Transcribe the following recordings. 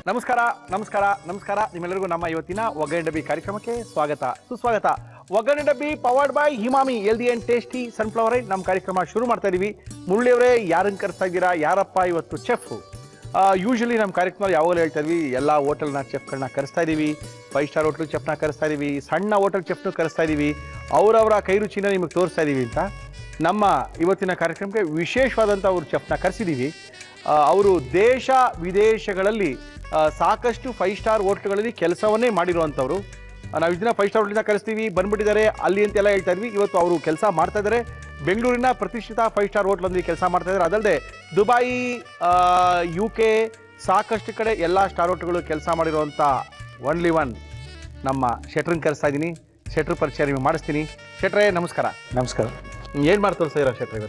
ನಮಸ್ಕಾರ ನಮಸ್ಕಾರ ನಮಸ್ಕಾರ ನಿಮ್ಮೆಲ್ಲರಿಗೂ ನಮ್ಮ ಇವತ್ತಿನ ಒಗ್ಗರಣೆ ಡಬ್ಬಿ ಕಾರ್ಯಕ್ರಮಕ್ಕೆ ಸ್ವಾಗತ ಸುಸ್ವಾಗತ. Oggarane Dabbi powered by Emami healthy and tasty sunflower oil. ನಮ್ಮ ಕಾರ್ಯಕ್ರಮ ಶುರು ಮಾಡ್ತಾ ಇದೀವಿ. ಮುರಳಿಯವರೇ, ಯಾರನ್ನು ಕರೆಸ್ತಾ ಇದ್ದೀರಾ? ಯಾರಪ್ಪ ಇವತ್ತು ಚೆಫ್? ಯೂಶಲಿ ನಮ್ಮ ಕಾರ್ಯಕ್ರಮ ಯಾವಾಗಲೂ ಹೇಳ್ತಾ ಇದ್ವಿ, ಎಲ್ಲ ಹೋಟೆಲ್ನ ಚೆಫ್ಗಳನ್ನ ಕರೆಸ್ತಾ ಇದ್ದೀವಿ. 5 ಸ್ಟಾರ್ ಹೋಟೆಲ್ ಚೆಫ್ನ ಕರೆಸ್ತಾ ಇದ್ದೀವಿ, ಸಣ್ಣ ಹೋಟೆಲ್ ಚೆಫ್ನು ಕರೆಸ್ತಾ ಇದ್ದೀವಿ, ಅವರವರ ಕೈ ರುಚಿನ ನಿಮಗೆ ತೋರಿಸ್ತಾ ಇದ್ದೀವಿ ಅಂತ. ನಮ್ಮ ಇವತ್ತಿನ ಕಾರ್ಯಕ್ರಮಕ್ಕೆ ವಿಶೇಷವಾದಂಥ ಅವ್ರ ಚೆಫ್ನ ಕರೆಸಿದ್ದೀವಿ. ಅವರು ದೇಶ ವಿದೇಶಗಳಲ್ಲಿ ಸಾಕಷ್ಟು 5 ಸ್ಟಾರ್ ಹೋಟ್ಲ್ಗಳಲ್ಲಿ ಕೆಲಸವನ್ನೇ ಮಾಡಿರುವಂಥವ್ರು. ನಾವು ಇದನ್ನ 5 ಸ್ಟಾರ್ ಹೋಟ್ಲಿಂದ ಕರೆಸ್ತೀವಿ, ಬಂದ್ಬಿಟ್ಟಿದ್ದಾರೆ ಅಲ್ಲಿ ಅಂತೆಲ್ಲ ಹೇಳ್ತಾ ಇದ್ವಿ. ಇವತ್ತು ಅವರು ಕೆಲಸ ಮಾಡ್ತಾ ಇದ್ದಾರೆ. ಬೆಂಗಳೂರಿನ ಪ್ರತಿಷ್ಠಿತ 5 ಸ್ಟಾರ್ ಹೋಟ್ಲೊಂದಿಗೆ ಕೆಲಸ ಮಾಡ್ತಾ ಇದ್ದಾರೆ. ಅದಲ್ಲದೆ ದುಬೈ, UK ಸಾಕಷ್ಟು ಕಡೆ ಎಲ್ಲ ಸ್ಟಾರ್ ಹೋಟ್ಲ್ಗಳು ಕೆಲಸ ಮಾಡಿರುವಂಥ ಒನ್ಲಿ ಒನ್ ನಮ್ಮ ಶೆಟ್ರನ್ನ ಕರೆಸ್ತಾ ಇದ್ದೀನಿ. ಶೆಟ್ರ್ ಪರಿಚಯ ನಿಮಗೆ ಮಾಡಿಸ್ತೀನಿ. ಶೆಟ್ರೇ ನಮಸ್ಕಾರ. ನಮಸ್ಕಾರ. ಏನು ಮಾಡ್ತಾರೆ ಸರ್ ಶೆಟ್ರ್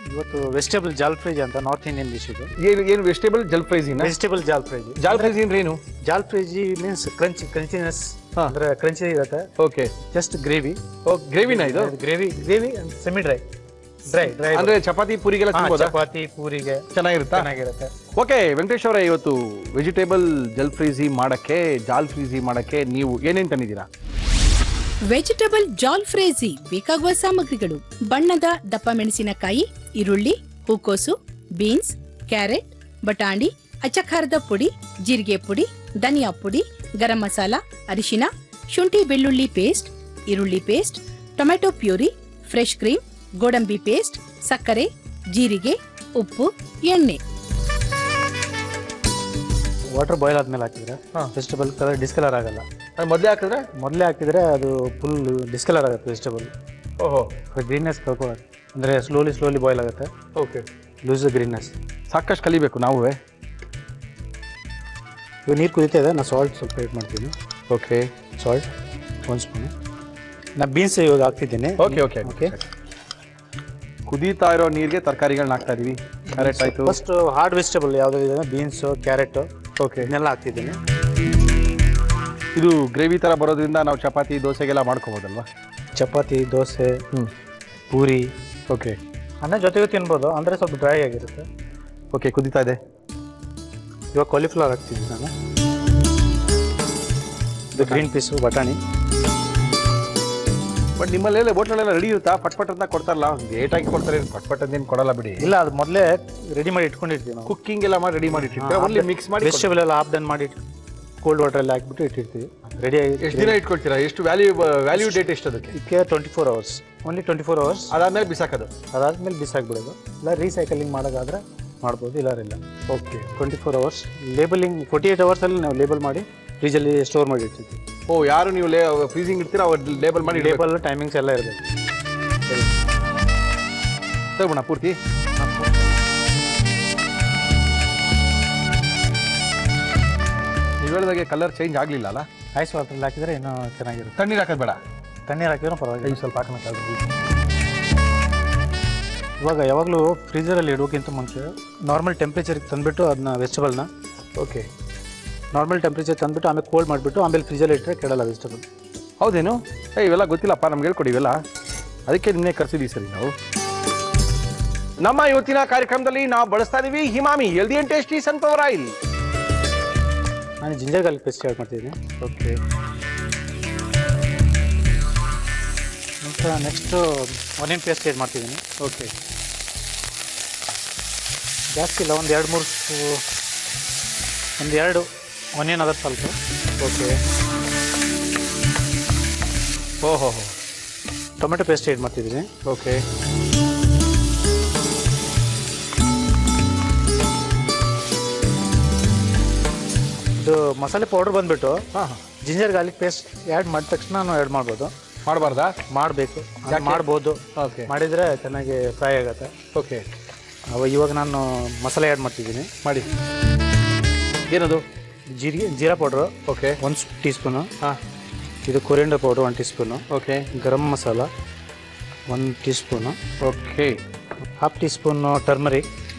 ಇವತ್ತು ವೆಜಿಟೇಬಲ್ ಜಾಲ್ ಫ್ರೈಜ್ ಅಂತ ನಾರ್ತ್ ಇಂಡಿಯನ್ ಡಿಶ್ ಇದು. ಏನು vegetable jalfrezi? Vegetable jalfrezi. Jalfrezi ಏನು? ಜಾಲ್ ಫ್ರೈಜ್ ಮೀನ್ಸ್ ಕ್ರಂಚಿನೆಸ್, ಅಂದ್ರೆ ಕ್ರಂಚಿ ಇರುತ್ತೆ. Okay, just gravy. ಗ್ರೇವಿನ ಇದು? ಗ್ರೇವಿ ಸೆಮಿ ಡ್ರೈ ಅಂದ್ರೆ ಚಪಾತಿ ಪೂರಿಗೆಲ್ಲ ತಿನ್ಬೋದಾ? ಚಪಾತಿ ಪೂರಿಗೆ ಚೆನ್ನಾಗಿರುತ್ತೆ. ಓಕೆ ವೆಂಕಟೇಶ್ ಅವರೇ, ಇವತ್ತು ವೆಜಿಟೇಬಲ್ ಜಾಲ್ ಫ್ರೀಜಿ ಮಾಡಕ್ಕೆ ನೀವು ಏನೇನು ತಂದಿದ್ದೀರಾ? ವೆಜಿಟಬಲ್ ಜಾಲ್ ಫ್ರೇಜಿ ಬೇಕಾಗುವ ಸಾಮಗ್ರಿಗಳು: ಬಣ್ಣದ ದಪ್ಪ ಮೆಣಸಿನಕಾಯಿ, ಈರುಳ್ಳಿ, ಹೂಕೋಸು, ಬೀನ್ಸ್, ಕ್ಯಾರೆಟ್, ಬಟಾಣಿ, ಅಚ್ಚಖಾರದ ಪುಡಿ, ಜೀರಿಗೆ ಪುಡಿ, ಧನಿಯಾ ಪುಡಿ, ಗರಂ ಮಸಾಲ, ಅರಿಶಿನ, ಶುಂಠಿ ಬೆಳ್ಳುಳ್ಳಿ ಪೇಸ್ಟ್, ಈರುಳ್ಳಿ paste, tomato puree, fresh cream, ಗೋಡಂಬಿ ಪೇಸ್ಟ್, ಸಕ್ಕರೆ, ಜೀರಿಗೆ, ಉಪ್ಪು, ಎಣ್ಣೆ. ವಾಟರ್ ಬಾಯ್ಲ್ ಆದ್ಮೇಲೆ ಹಾಕಿದ್ರೆ ವೆಜಿಟೇಬಲ್ ಕಲರ್ ಡಿಸ್ಕಲರ್ ಆಗಲ್ಲ. ಮೊದಲೇ ಹಾಕಿದ್ರೆ ಅದು ಫುಲ್ ಡಿಸ್ಕಲರ್ ಆಗುತ್ತೆ ವೆಜಿಟೇಬಲ್. ಓಹೋ, ಗ್ರೀನ್ನೆಸ್ ಕಳ್ಕೊಳ್ಳೋದು. ಅಂದರೆ ಸ್ಲೋಲಿ ಬಾಯ್ಲ್ ಆಗುತ್ತೆ. Okay, loose greenness. ಸಾಕಷ್ಟು ಕಲಿಬೇಕು ನಾವು. ಇವಾಗ ನೀರು ಕುದೀತಾ ಇದೆ, ನಾನು ಸಾಲ್ಟ್ ಸ್ವಲ್ಪ ಆ್ಯಡ್ ಮಾಡ್ತೀನಿ. Okay, salt 1 spoon. ನಾನು ಬೀನ್ಸ್ ಇವಾಗ ಹಾಕ್ತಿದ್ದೀನಿ. ಓಕೆ. ಕುದೀತಾ ಇರೋ ನೀರಿಗೆ ತರಕಾರಿಗಳನ್ನ ಹಾಕ್ತಾ ಇದೀವಿ. ಕ್ಯಾರೆಟ್ ಆಯಿತು. ಫಸ್ಟ್ ಹಾರ್ಡ್ ವೆಜಿಟೇಬಲ್ ಯಾವುದಾದ್ರು ಇದೆ, ಬೀನ್ಸು, ಕ್ಯಾರೆಟು, ಓಕೆ, ಇದನ್ನೆಲ್ಲ ಹಾಕ್ತಿದ್ದೀನಿ. ಇದು ಗ್ರೇವಿ ಥರ ಬರೋದ್ರಿಂದ ನಾವು ಚಪಾತಿ ದೋಸೆಗೆಲ್ಲ ಮಾಡ್ಕೋಬೋದಲ್ವಾ? ಚಪಾತಿ, ದೋಸೆ, ಪೂರಿ, ಓಕೆ, ಅನ್ನ ಜೊತೆಗೆ ತಿನ್ಬೋದು. ಅಂದರೆ ಸ್ವಲ್ಪ ಡ್ರೈ ಆಗಿರುತ್ತೆ. ಓಕೆ, ಕುದೀತಾ ಇದೆ. ಇವಾಗ ಕಾಲಿಫ್ಲವರ್ ಹಾಕ್ತಿದ್ದೀನಿ ನಾನು. ಇದು ಗ್ರೀನ್ ಪೀಸು, ಬಟಾಣಿ. ಬಟ್ ನಿಮ್ಮಲ್ಲೆಲ್ಲ ಹೋಟ್ಲಲ್ಲೆಲ್ಲ ರೆಡಿ ಇರುತ್ತಾ? ಪಟ್ ಅಂತ ಕೊಡ್ತಾರಲ್ಲ, ಲೇಟಾಗಿ ಕೊಡ್ತಾರೆ. ಪಟ್ ಅಂತ ಏನು ಕೊಡಲ್ಲ ಬಿಡಿ. ಇಲ್ಲ, ಅದು ಮೊದಲೇ ರೆಡಿ ಮಾಡಿ ಇಟ್ಕೊಂಡಿರ್ತೀವಿ ನಾವು. ಕುಕ್ಕಿಂಗ್ ಎಲ್ಲ ಮಾಡಿ ರೆಡಿ ಮಾಡಿ ಇಟ್ಟಿರ್ತೀವಿ. ಓನ್ಲಿ ಮಿಕ್ಸ್ ಮಾಡಿ ವೆಜಿಟೇಬಲ್ ಎಲ್ಲ ಹಾಫ್ ಡನ್ ಮಾಡಿ ಕೋಲ್ಡ್ ವಾಟರಲ್ಲಿ ಹಾಕಿಬಿಟ್ಟು ಇಟ್ಟಿರ್ತೀವಿ. ರೆಡಿ ಆಗಿ ಎಷ್ಟು ದಿನ ಇಟ್ಕೊಳ್ತೀರಾ? ಎಷ್ಟು ವ್ಯಾಲ್ಯೂ ಡೇಟ್ ಎಷ್ಟು ಅದಕ್ಕೆ? ಇದಕ್ಕೆ 24 hours. Only 24 hours. ಅದಾದ್ಮೇಲೆ ಬಿಸಾಕೋದು? ಅದಾದ್ಮೇಲೆ ಬಿಸಾಕ್ಬಿಡೋದು. ಇಲ್ಲ ರೀಸೈಕಲಿಂಗ್ ಮಾಡೋದಾದ್ರೆ ಮಾಡ್ಬೋದು, ಇಲ್ಲ. Okay, 24 hours. ಲೇಬಲಿಂಗ್ 48 hours ನಾವು ಲೇಬಲ್ ಮಾಡಿ ಫ್ರಿಜಲ್ಲಿ ಸ್ಟೋರ್ ಮಾಡಿ ಇಡ್ತೀವಿ. ಓ, ಯಾರು ನೀವು ಫ್ರೀಸಿಂಗ್ ಇಡ್ತೀರಾ ಅವ್ರು ಲೇಬಲ್ ಮಾಡಿ? ಲೇಬಲ್ ಟೈಮಿಂಗ್ಸ್ ಎಲ್ಲ ಇರಬೇಕು. ತಗೋಣ ಪೂರ್ತಿ. ನೀವು ಹೇಳಿದಾಗೆ ಕಲರ್ ಚೇಂಜ್ ಆಗಲಿಲ್ಲ ಅಲ್ಲ? ಐಸ್ ವಾಟರ್ಲ್ಲಿ ಹಾಕಿದರೆ ಇನ್ನೂ ಚೆನ್ನಾಗಿರುತ್ತೆ. ತಣ್ಣೀರು ಹಾಕೋದು ಬೇಡ? ತಣ್ಣೀರು ಹಾಕಿದ್ರೂ ಪರವಾಗಿಲ್ಲ. ಸ್ವಲ್ಪ ಹಾಕೋಣ. ಇವಾಗ ಯಾವಾಗಲೂ ಫ್ರೀಜರಲ್ಲಿ ಇಡೋಕ್ಕಿಂತ ಮುಂಚೆ ನಾರ್ಮಲ್ ಟೆಂಪ್ರೇಚರ್ಗೆ ತಂದುಬಿಟ್ಟು ಅದನ್ನ ವೆಜಿಟೇಬಲ್ನ, ಓಕೆ, ನಾರ್ಮಲ್ ಟೆಂಪ್ರೇಚರ್ ತಂದುಬಿಟ್ಟು ಆಮೇಲೆ ಕೋಲ್ಡ್ ಮಾಡಿಬಿಟ್ಟು ಆಮೇಲೆ ಫ್ರಿಜಲ್ಲಿ ಇಟ್ಟರೆ ಕೆಡಲ್ಲ ವೆಜಿಟೇಬಲ್. ಹೌದೇನು? ಇವೆಲ್ಲ ಗೊತ್ತಿಲ್ಲಪ್ಪ ನಮ್ಗೆ, ಹೇಳ್ಕೊಡಿ ಇವೆಲ್ಲ. ಅದಕ್ಕೆ ನಿನ್ನೆ ಕರೆಸಿದ್ದೀವಿ ಸರಿ. ನಾವು ನಮ್ಮ ಇವತ್ತಿನ ಕಾರ್ಯಕ್ರಮದಲ್ಲಿ ನಾವು ಬಳಸ್ತಾ ಇದೀವಿ Emami healthy and tasty sunflower oil. ನಾನು ಜಿಂಜರ್ ಗಾರ್ಲಿಕ್ ಪೇಸ್ಟ್ ಆ್ಯಡ್ ಮಾಡ್ತಿದ್ದೀನಿ. ಓಕೆ, ನಂತರ ನೆಕ್ಸ್ಟು ಆನಿಯನ್ ಪೇಸ್ಟ್ ಆ್ಯಡ್ ಮಾಡ್ತಿದ್ದೀನಿ. ಓಕೆ, ಜಾಸ್ತಿ ಇಲ್ಲ, ಒಂದು 2 ಆನಿಯನ್ ಅದರ ಸ್ವಲ್ಪ. ಓಕೆ, ಓಹೋ, ಟೊಮೆಟೊ ಪೇಸ್ಟ್ ಆ್ಯಡ್ ಮಾಡ್ತಿದ್ದೀನಿ. ಓಕೆ, ಇದು ಮಸಾಲೆ ಪೌಡರ್ ಬಂದುಬಿಟ್ಟು ಜಿಂಜರ್ ಗಾರ್ಲಿಕ್ ಪೇಸ್ಟ್ ಆ್ಯಡ್ ಮಾಡಿದ ತಕ್ಷಣ ನಾವು ಆ್ಯಡ್ ಮಾಡ್ಬೋದು. ಮಾಡಬಾರ್ದಾ? ಮಾಡಬೇಕು, ಮಾಡ್ಬೋದು. ಓಕೆ, ಮಾಡಿದರೆ ಚೆನ್ನಾಗಿ ಫ್ರೈ ಆಗುತ್ತೆ. ಓಕೆ, ಇವಾಗ ನಾನು ಮಸಾಲೆ ಆ್ಯಡ್ ಮಾಡ್ತಿದ್ದೀನಿ. ಮಾಡಿ. ಏನದು? ಜೀರಾ ಪೌಡ್ರು, ಓಕೆ, 1 ಟೀ ಸ್ಪೂನು. ಹಾಂ. ಇದು coriander powder 1 teaspoon. Okay, garam masala 1 teaspoon. Okay, half teaspoon turmeric.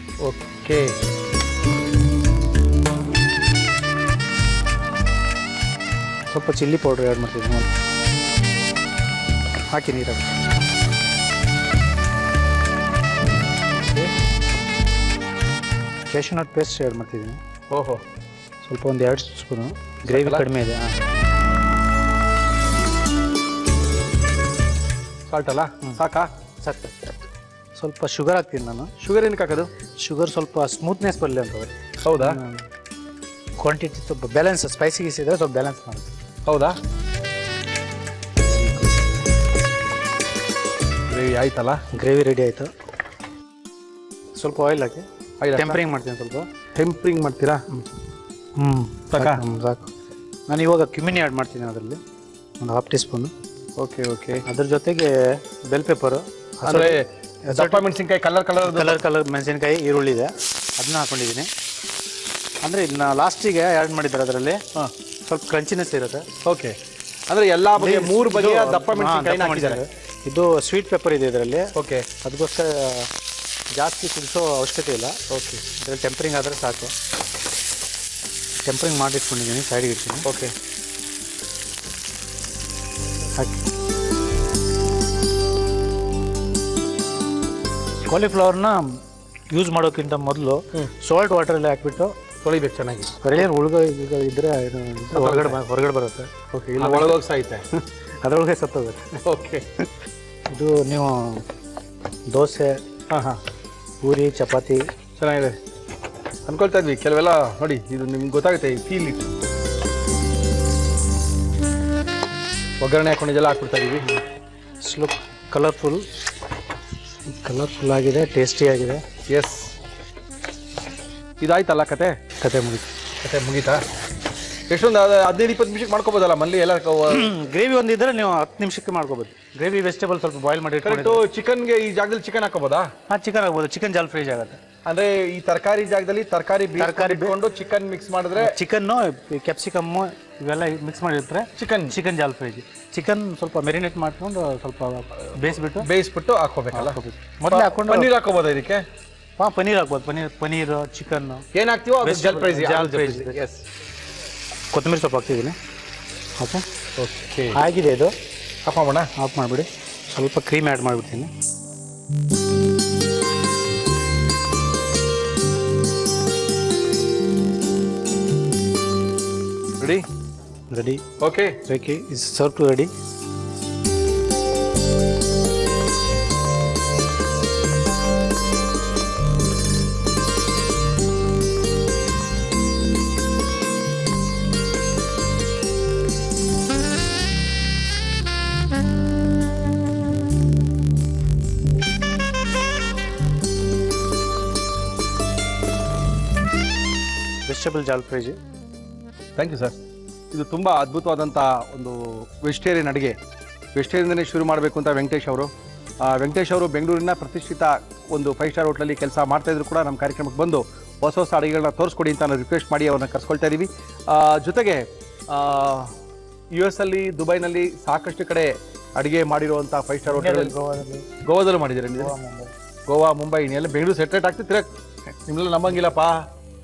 Okay, ಸ್ವಲ್ಪ ಚಿಲ್ಲಿ ಪೌಡ್ರ್ ಆ್ಯಡ್ ಮಾಡ್ತಿದ್ದೀನಿ. ಹಾಕಿ ನೀರಾಗಿ. ಕ್ಯಾಶ್ಯೂ ನಟ್ ಪೇಸ್ಟ್ ಆ್ಯಡ್ ಮಾಡ್ತಿದ್ದೀನಿ. ಓಹೋ, ಸ್ವಲ್ಪ ಒಂದು 2 ಸ್ಪೂನು ಗ್ರೇವಿ ಕಡಿಮೆ ಇದೆ. ಸಾಲ್ಟ್ ಅಲ್ಲ ಸಾಕಾ? ಸಾಕು. ಸ್ವಲ್ಪ ಶುಗರ್ ಹಾಕ್ತೀನಿ ನಾನು. ಶುಗರ್ ಏನಕ್ಕೆ ಹಾಕೋದು? ಶುಗರ್ ಸ್ವಲ್ಪ ಸ್ಮೂತ್ನೆಸ್ ಬರಲಿ ಅಂತ. ಹೌದಾ? ಕ್ವಾಂಟಿಟಿ ಸ್ವಲ್ಪ ಬ್ಯಾಲೆನ್ಸ್, ಸ್ಪೈಸಿ ಇದ್ರೆ ಸ್ವಲ್ಪ ಬ್ಯಾಲೆನ್ಸ್ ಮಾಡುತ್ತೆ. ಹೌದಾ? ಗ್ರೇವಿ ಆಯ್ತಲ್ಲ? ಗ್ರೇವಿ ರೆಡಿ ಆಯಿತು. ಸ್ವಲ್ಪ ಆಯಿಲ್ ಹಾಕಿ ಟೆಂಪರಿಂಗ್ ಮಾಡ್ತೀನಿ. ಸ್ವಲ್ಪ ಟೆಂಪರಿಂಗ್ ಮಾಡ್ತೀರಾ? ಸಾಕಾ? ಸಾಕು. ನಾನು ಇವಾಗ ಕ್ಯುಮಿನಿ ಆ್ಯಡ್ ಮಾಡ್ತೀನಿ ಅದರಲ್ಲಿ, ಒಂದು 1/2 ಟೀ ಸ್ಪೂನು. Okay okay. ಅದ್ರ ಜೊತೆಗೆ ಬೆಲ್ ಪೆಪ್ಪರು, ಅಂದರೆ ದಪ್ಪ ಮೆಣಸಿನ್ಕಾಯಿ, ಕಲರ್ ಮೆಣಸಿನ್ಕಾಯಿ, ಈರುಳ್ಳಿ ಇದೆ, ಅದನ್ನ ಹಾಕೊಂಡಿದ್ದೀನಿ. ಅಂದರೆ ಇದನ್ನ ಲಾಸ್ಟಿಗೆ ಆ್ಯಡ್ ಮಾಡಿದ್ದಾರೆ ಅದರಲ್ಲಿ. ಸ್ವಲ್ಪ ಕ್ರಂಚಿನೆಸ್ ಇರುತ್ತೆ. ಓಕೆ. ಅಂದರೆ ಎಲ್ಲ ಬಗೆಯ 3 ಬಗೆಯ ದಪ್ಪ ಮೆಣಸಿನ್ಕಾಯಿನ ಹಾಕಿದ್ದಾರೆ. ಇದು ಸ್ವೀಟ್ ಪೆಪ್ಪರ್ ಇದೆ ಇದರಲ್ಲಿ. ಓಕೆ. ಅದಕ್ಕೋಸ್ಕರ ಜಾಸ್ತಿ ಕುದಿಸೋ ಅವಶ್ಯಕತೆ ಇಲ್ಲ. ಓಕೆ. ಇದರಲ್ಲಿ ಟೆಂಪರಿಂಗ್ ಆದರೆ ಸಾಕು. ಟೆಂಪರಿಂಗ್ ಮಾಡಿಟ್ಕೊಂಡಿದ್ದೀನಿ, ಸೈಡಿಗೆ ಇಡ್ತೀನಿ. ಓಕೆ. ಹಾಕಿ ಕಾಲಿಫ್ಲವರ್ನ ಯೂಸ್ ಮಾಡೋಕ್ಕಿಂತ ಮೊದಲು ಸಾಲ್ಟ್ ವಾಟರಲ್ಲಿ ಹಾಕ್ಬಿಟ್ಟು ತೊಳಿಬೇಕು ಚೆನ್ನಾಗಿ. ಇದ್ರೆ ಹೊರಗಡೆ ಬರುತ್ತೆ. ಓಕೆ. ಇಲ್ಲ ಒಳಗೋಗಿ ಸಾಯ್ತೆ, ಅದರೊಳಗೆ ಸತ್ತೋಗುತ್ತೆ. ಓಕೆ. ಇದು ನೀವು ದೋಸೆ, ಪೂರಿ, ಚಪಾತಿ ಚೆನ್ನಾಗಿದೆ ಅನ್ಕೊಳ್ತಾ ಇದ್ವಿ. ಕೆಲವೆಲ್ಲ ನೋಡಿ, ಇದು ನಿಮ್ಗೆ ಗೊತ್ತಾಗುತ್ತೆ, ಫೀಲ್ ಇಟ್ಟು ಒಗ್ಗರಣೆ ಹಾಕೊಂಡಿದ್ದೆಲ್ಲ ಹಾಕ್ಬಿಡ್ತಾ ಇದೀವಿ. ಸ್ಲೋ ಕಲರ್ಫುಲ್ ಆಗಿದೆ, ಟೇಸ್ಟಿ ಆಗಿದೆ. ಎಸ್. ಇದಾಯ್ತಲ್ಲ ಕತೆ ಮುಗೀತಾ? ಎಷ್ಟೊಂದು 15-20 ನಿಮಿಷಕ್ಕೆ ಮಾಡ್ಕೋಬೋದಲ್ಲ ಮಲ್ಲಿ ಎಲ್ಲ? ಗ್ರೇವಿ ಒಂದಿದ್ರೆ ನೀವು 10 ನಿಮಿಷಕ್ಕೆ ಮಾಡ್ಕೋಬೋದು. ಗ್ರೇವಿ ವೆಜಿಟೇಬಲ್ ಸ್ವಲ್ಪ ಬಾಯ್ಲ್ ಮಾಡಿ ಕರೆಕ್ಟು. ಚಿಕನ್ಗೆ ಈ ಜಾಗದಲ್ಲಿ ಚಿಕನ್ ಹಾಕೋಬೋದಾ? ಚಿಕನ್ ಹಾಕ್ಬೋದು. ಚಿಕನ್ ಜಾಲ್ ಫ್ರೈ ಆಗುತ್ತೆ. ಅಂದರೆ ಈ ತರಕಾರಿ ಜಾಗದಲ್ಲಿ ತರಕಾರಿ ಇಟ್ಕೊಂಡು ಚಿಕನ್ ಮಿಕ್ಸ್ ಮಾಡಿದ್ರೆ, ಚಿಕನ್ನು, ಕ್ಯಾಪ್ಸಿಕಮ್ಮು ಇವೆಲ್ಲ ಮಿಕ್ಸ್ ಮಾಡಿರ್ತಾರೆ. ಚಿಕನ್ ಜಾಲ್ ಫ್ರೈ. ಚಿಕನ್ ಸ್ವಲ್ಪ ಮೆರಿನೇಟ್ ಮಾಡ್ಕೊಂಡು ಸ್ವಲ್ಪ ಬೇಯಿಸ್ಬಿಟ್ಟು ಹಾಕೋಬೇಕಲ್ಲ. ಮೊದಲೇ ಹಾಕೊಂಡು ಪನ್ನೀರ್ ಹಾಕೋಬೋದಾ ಇದಕ್ಕೆ? ಪನ್ನೀರ್ ಹಾಕ್ಬೋದು. ಪನ್ನೀರ್ ಚಿಕನ್ ಏನು ಹಾಕ್ತೀವೋ ಜಾಲ್ ಫ್ರೈ. ಎಸ್. ಕೊತ್ತಂಬರಿ ಸೊಪ್ಪು ಹಾಕ್ತಿದ್ದೀನಿ. ಓಕೆ. ಓಕೆ. ಆಗಿದೆ. ಇದು ಆಫ್ ಮಾಡೋಣ? ಆಫ್ ಮಾಡಿಬಿಡಿ. ಸ್ವಲ್ಪ ಕ್ರೀಮ್ ಆ್ಯಡ್ ಮಾಡಿಬಿಡ್ತೀನಿ. Ready. Okay. Is serve to ready. Vegetable jal fry. Thank you sir. ಇದು ತುಂಬ ಅದ್ಭುತವಾದಂಥ ಒಂದು ವೆಜಿಟೇರಿಯನ್ ಅಡುಗೆ. ವೆಜಿಟೇರಿಯನ್ನೇ ಶುರು ಮಾಡಬೇಕು ಅಂತ ವೆಂಕಟೇಶ್ ಅವರು ಬೆಂಗಳೂರಿನ ಪ್ರತಿಷ್ಠಿತ ಒಂದು 5 ಸ್ಟಾರ್ ಹೋಟ್ಲಲ್ಲಿ ಕೆಲಸ ಮಾಡ್ತಾಯಿದ್ರು ಕೂಡ ನಮ್ಮ ಕಾರ್ಯಕ್ರಮಕ್ಕೆ ಬಂದು ಹೊಸ ಅಡುಗೆಗಳನ್ನ ತೋರಿಸ್ಕೊಡಿ ಅಂತ ನಾವು ರಿಕ್ವೆಸ್ಟ್ ಮಾಡಿ ಅವ್ರನ್ನ ಕರ್ಸ್ಕೊಳ್ತಾ ಇದ್ದೀವಿ. ಜೊತೆಗೆ US ಅಲ್ಲಿ, ದುಬೈನಲ್ಲಿ ಸಾಕಷ್ಟು ಕಡೆ ಅಡುಗೆ ಮಾಡಿರುವಂಥ 5 ಸ್ಟಾರ್ ಹೋಟೆಲ್. ಗೋವಾದಲ್ಲೂ ಮಾಡಿದ್ದೀರಿ ನೀವು? ಗೋವಾ, ಮುಂಬೈ, ಇನ್ನೆಲ್ಲ ಬೆಂಗಳೂರು ಸೆಟ್ರೇಟ್ ಆಗ್ತಿದ್ರೆ ನಿಮ್ಮೆಲ್ಲ ನಂಬಂಗಿಲ್ಲಪ್ಪ.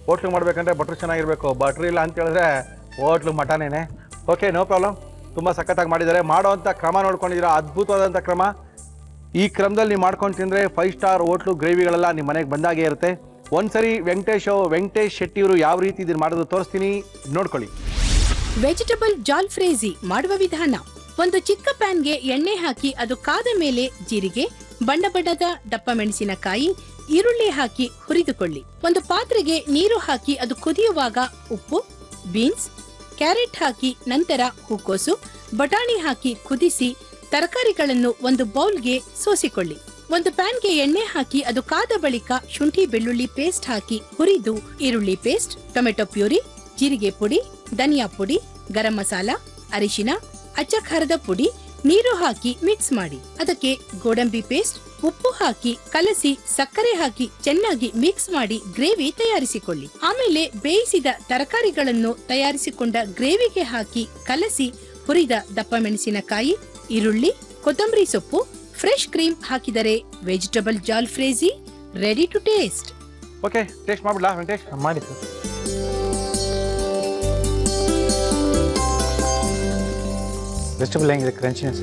ಹೋಟ್ಲಿಗೆ ಮಾಡ್ಬೇಕಂದ್ರೆ ಬಟ್ರ್ ಚೆನ್ನಾಗಿರಬೇಕು. ಬಟ್ರ್ ಇಲ್ಲ ಅಂತ ಹೇಳಿದ್ರೆ ಹೋಟ್ಲು ಮಟನೇನೆ. Okay, no problem. ತುಂಬ ಸಖತ್ತಾಗಿ ಮಾಡಿದ್ದಾರೆ. ಮಾಡೋವಂಥ ಕ್ರಮ ನೋಡ್ಕೊಂಡಿದ್ದೀರಾ, ಅದ್ಭುತವಾದಂಥ ಕ್ರಮ. ಈ ಕ್ರಮದಲ್ಲಿ ನೀವು ಮಾಡ್ಕೊಂಡು ತಿಂದರೆ 5 ಸ್ಟಾರ್ ಹೋಟ್ಲು ಗ್ರೇವಿಗಳೆಲ್ಲ ನಿಮ್ಮ ಮನೆಗೆ ಬಂದಾಗೇ ಇರುತ್ತೆ. ಒಂದ್ಸರಿ ವೆಂಕಟೇಶ್ ಶೆಟ್ಟಿಯವರು ಯಾವ ರೀತಿ ಇದನ್ನು ಮಾಡೋದು ತೋರಿಸ್ತೀನಿ, ನೋಡ್ಕೊಳ್ಳಿ. ವೆಜಿಟಬಲ್ ಜಾಲ್ ಫ್ರೇಜಿ ಮಾಡುವ ವಿಧಾನ: ಒಂದು ಚಿಕ್ಕ ಪ್ಯಾನ್ಗೆ ಎಣ್ಣೆ ಹಾಕಿ ಅದು ಕಾದ ಮೇಲೆ ಜೀರಿಗೆ, ಬಣ್ಣದ ದಪ್ಪ ಮೆಣಸಿನಕಾಯಿ, ಈರುಳ್ಳಿ ಹಾಕಿ ಹುರಿದುಕೊಳ್ಳಿ. ಒಂದು ಪಾತ್ರೆಗೆ ನೀರು ಹಾಕಿ ಅದು ಕುದಿಯುವಾಗ ಉಪ್ಪು, ಬೀನ್ಸ್, ಕ್ಯಾರೆಟ್ ಹಾಕಿ ನಂತರ ಹೂಕೋಸು, ಬಟಾಣಿ ಹಾಕಿ ಕುದಿಸಿ ತರಕಾರಿಗಳನ್ನು ಒಂದು ಬೌಲ್ಗೆ ಸೋಸಿಕೊಳ್ಳಿ. ಒಂದು ಪ್ಯಾನ್ಗೆ ಎಣ್ಣೆ ಹಾಕಿ ಅದು ಕಾದ ಬಳಿಕ ಶುಂಠಿ ಬೆಳ್ಳುಳ್ಳಿ ಪೇಸ್ಟ್ ಹಾಕಿ ಹುರಿದು ಈರುಳ್ಳಿ ಪೇಸ್ಟ್, ಟೊಮೆಟೊ ಪ್ಯೂರಿ, ಜೀರಿಗೆ ಪುಡಿ, ಧನಿಯಾ ಪುಡಿ, ಗರಂ ಮಸಾಲ, ಅರಿಶಿನ, ಅಚ್ಚ ಖಾರದ ಪುಡಿ, ನೀರು ಹಾಕಿ ಮಿಕ್ಸ್ ಮಾಡಿ. ಅದಕ್ಕೆ ಗೋಡಂಬಿ ಪೇಸ್ಟ್, ಉಪ್ಪು ಹಾಕಿ ಕಲಸಿ ಸಕ್ಕರೆ ಹಾಕಿ ಚೆನ್ನಾಗಿ ಮಿಕ್ಸ್ ಮಾಡಿ ಗ್ರೇವಿ ತಯಾರಿಸಿಕೊಳ್ಳಿ. ಆಮೇಲೆ ಬೇಯಿಸಿದ ತರಕಾರಿಗಳನ್ನು ತಯಾರಿಸಿಕೊಂಡ ಗ್ರೇವಿಗೆ ಹಾಕಿ ಕಲಸಿ ಹುರಿದ ದಪ್ಪ ಮೆಣಸಿನಕಾಯಿ, ಈರುಳ್ಳಿ, ಕೊತ್ತಂಬರಿ ಸೊಪ್ಪು, ಫ್ರೆಶ್ ಕ್ರೀಮ್ ಹಾಕಿದರೆ vegetable jalfrezi ready to taste. Okay, taste ಮಾಡ್ಬಿಡ್ಲಾ ವೆಂಕಟೇಶ್? ಮಾಡಿ ಸರ್. ವೆಜಿಟಬಲ್ ಹೆಂಗಿದೆ? ಕ್ರಂಚಿನೆಸ್.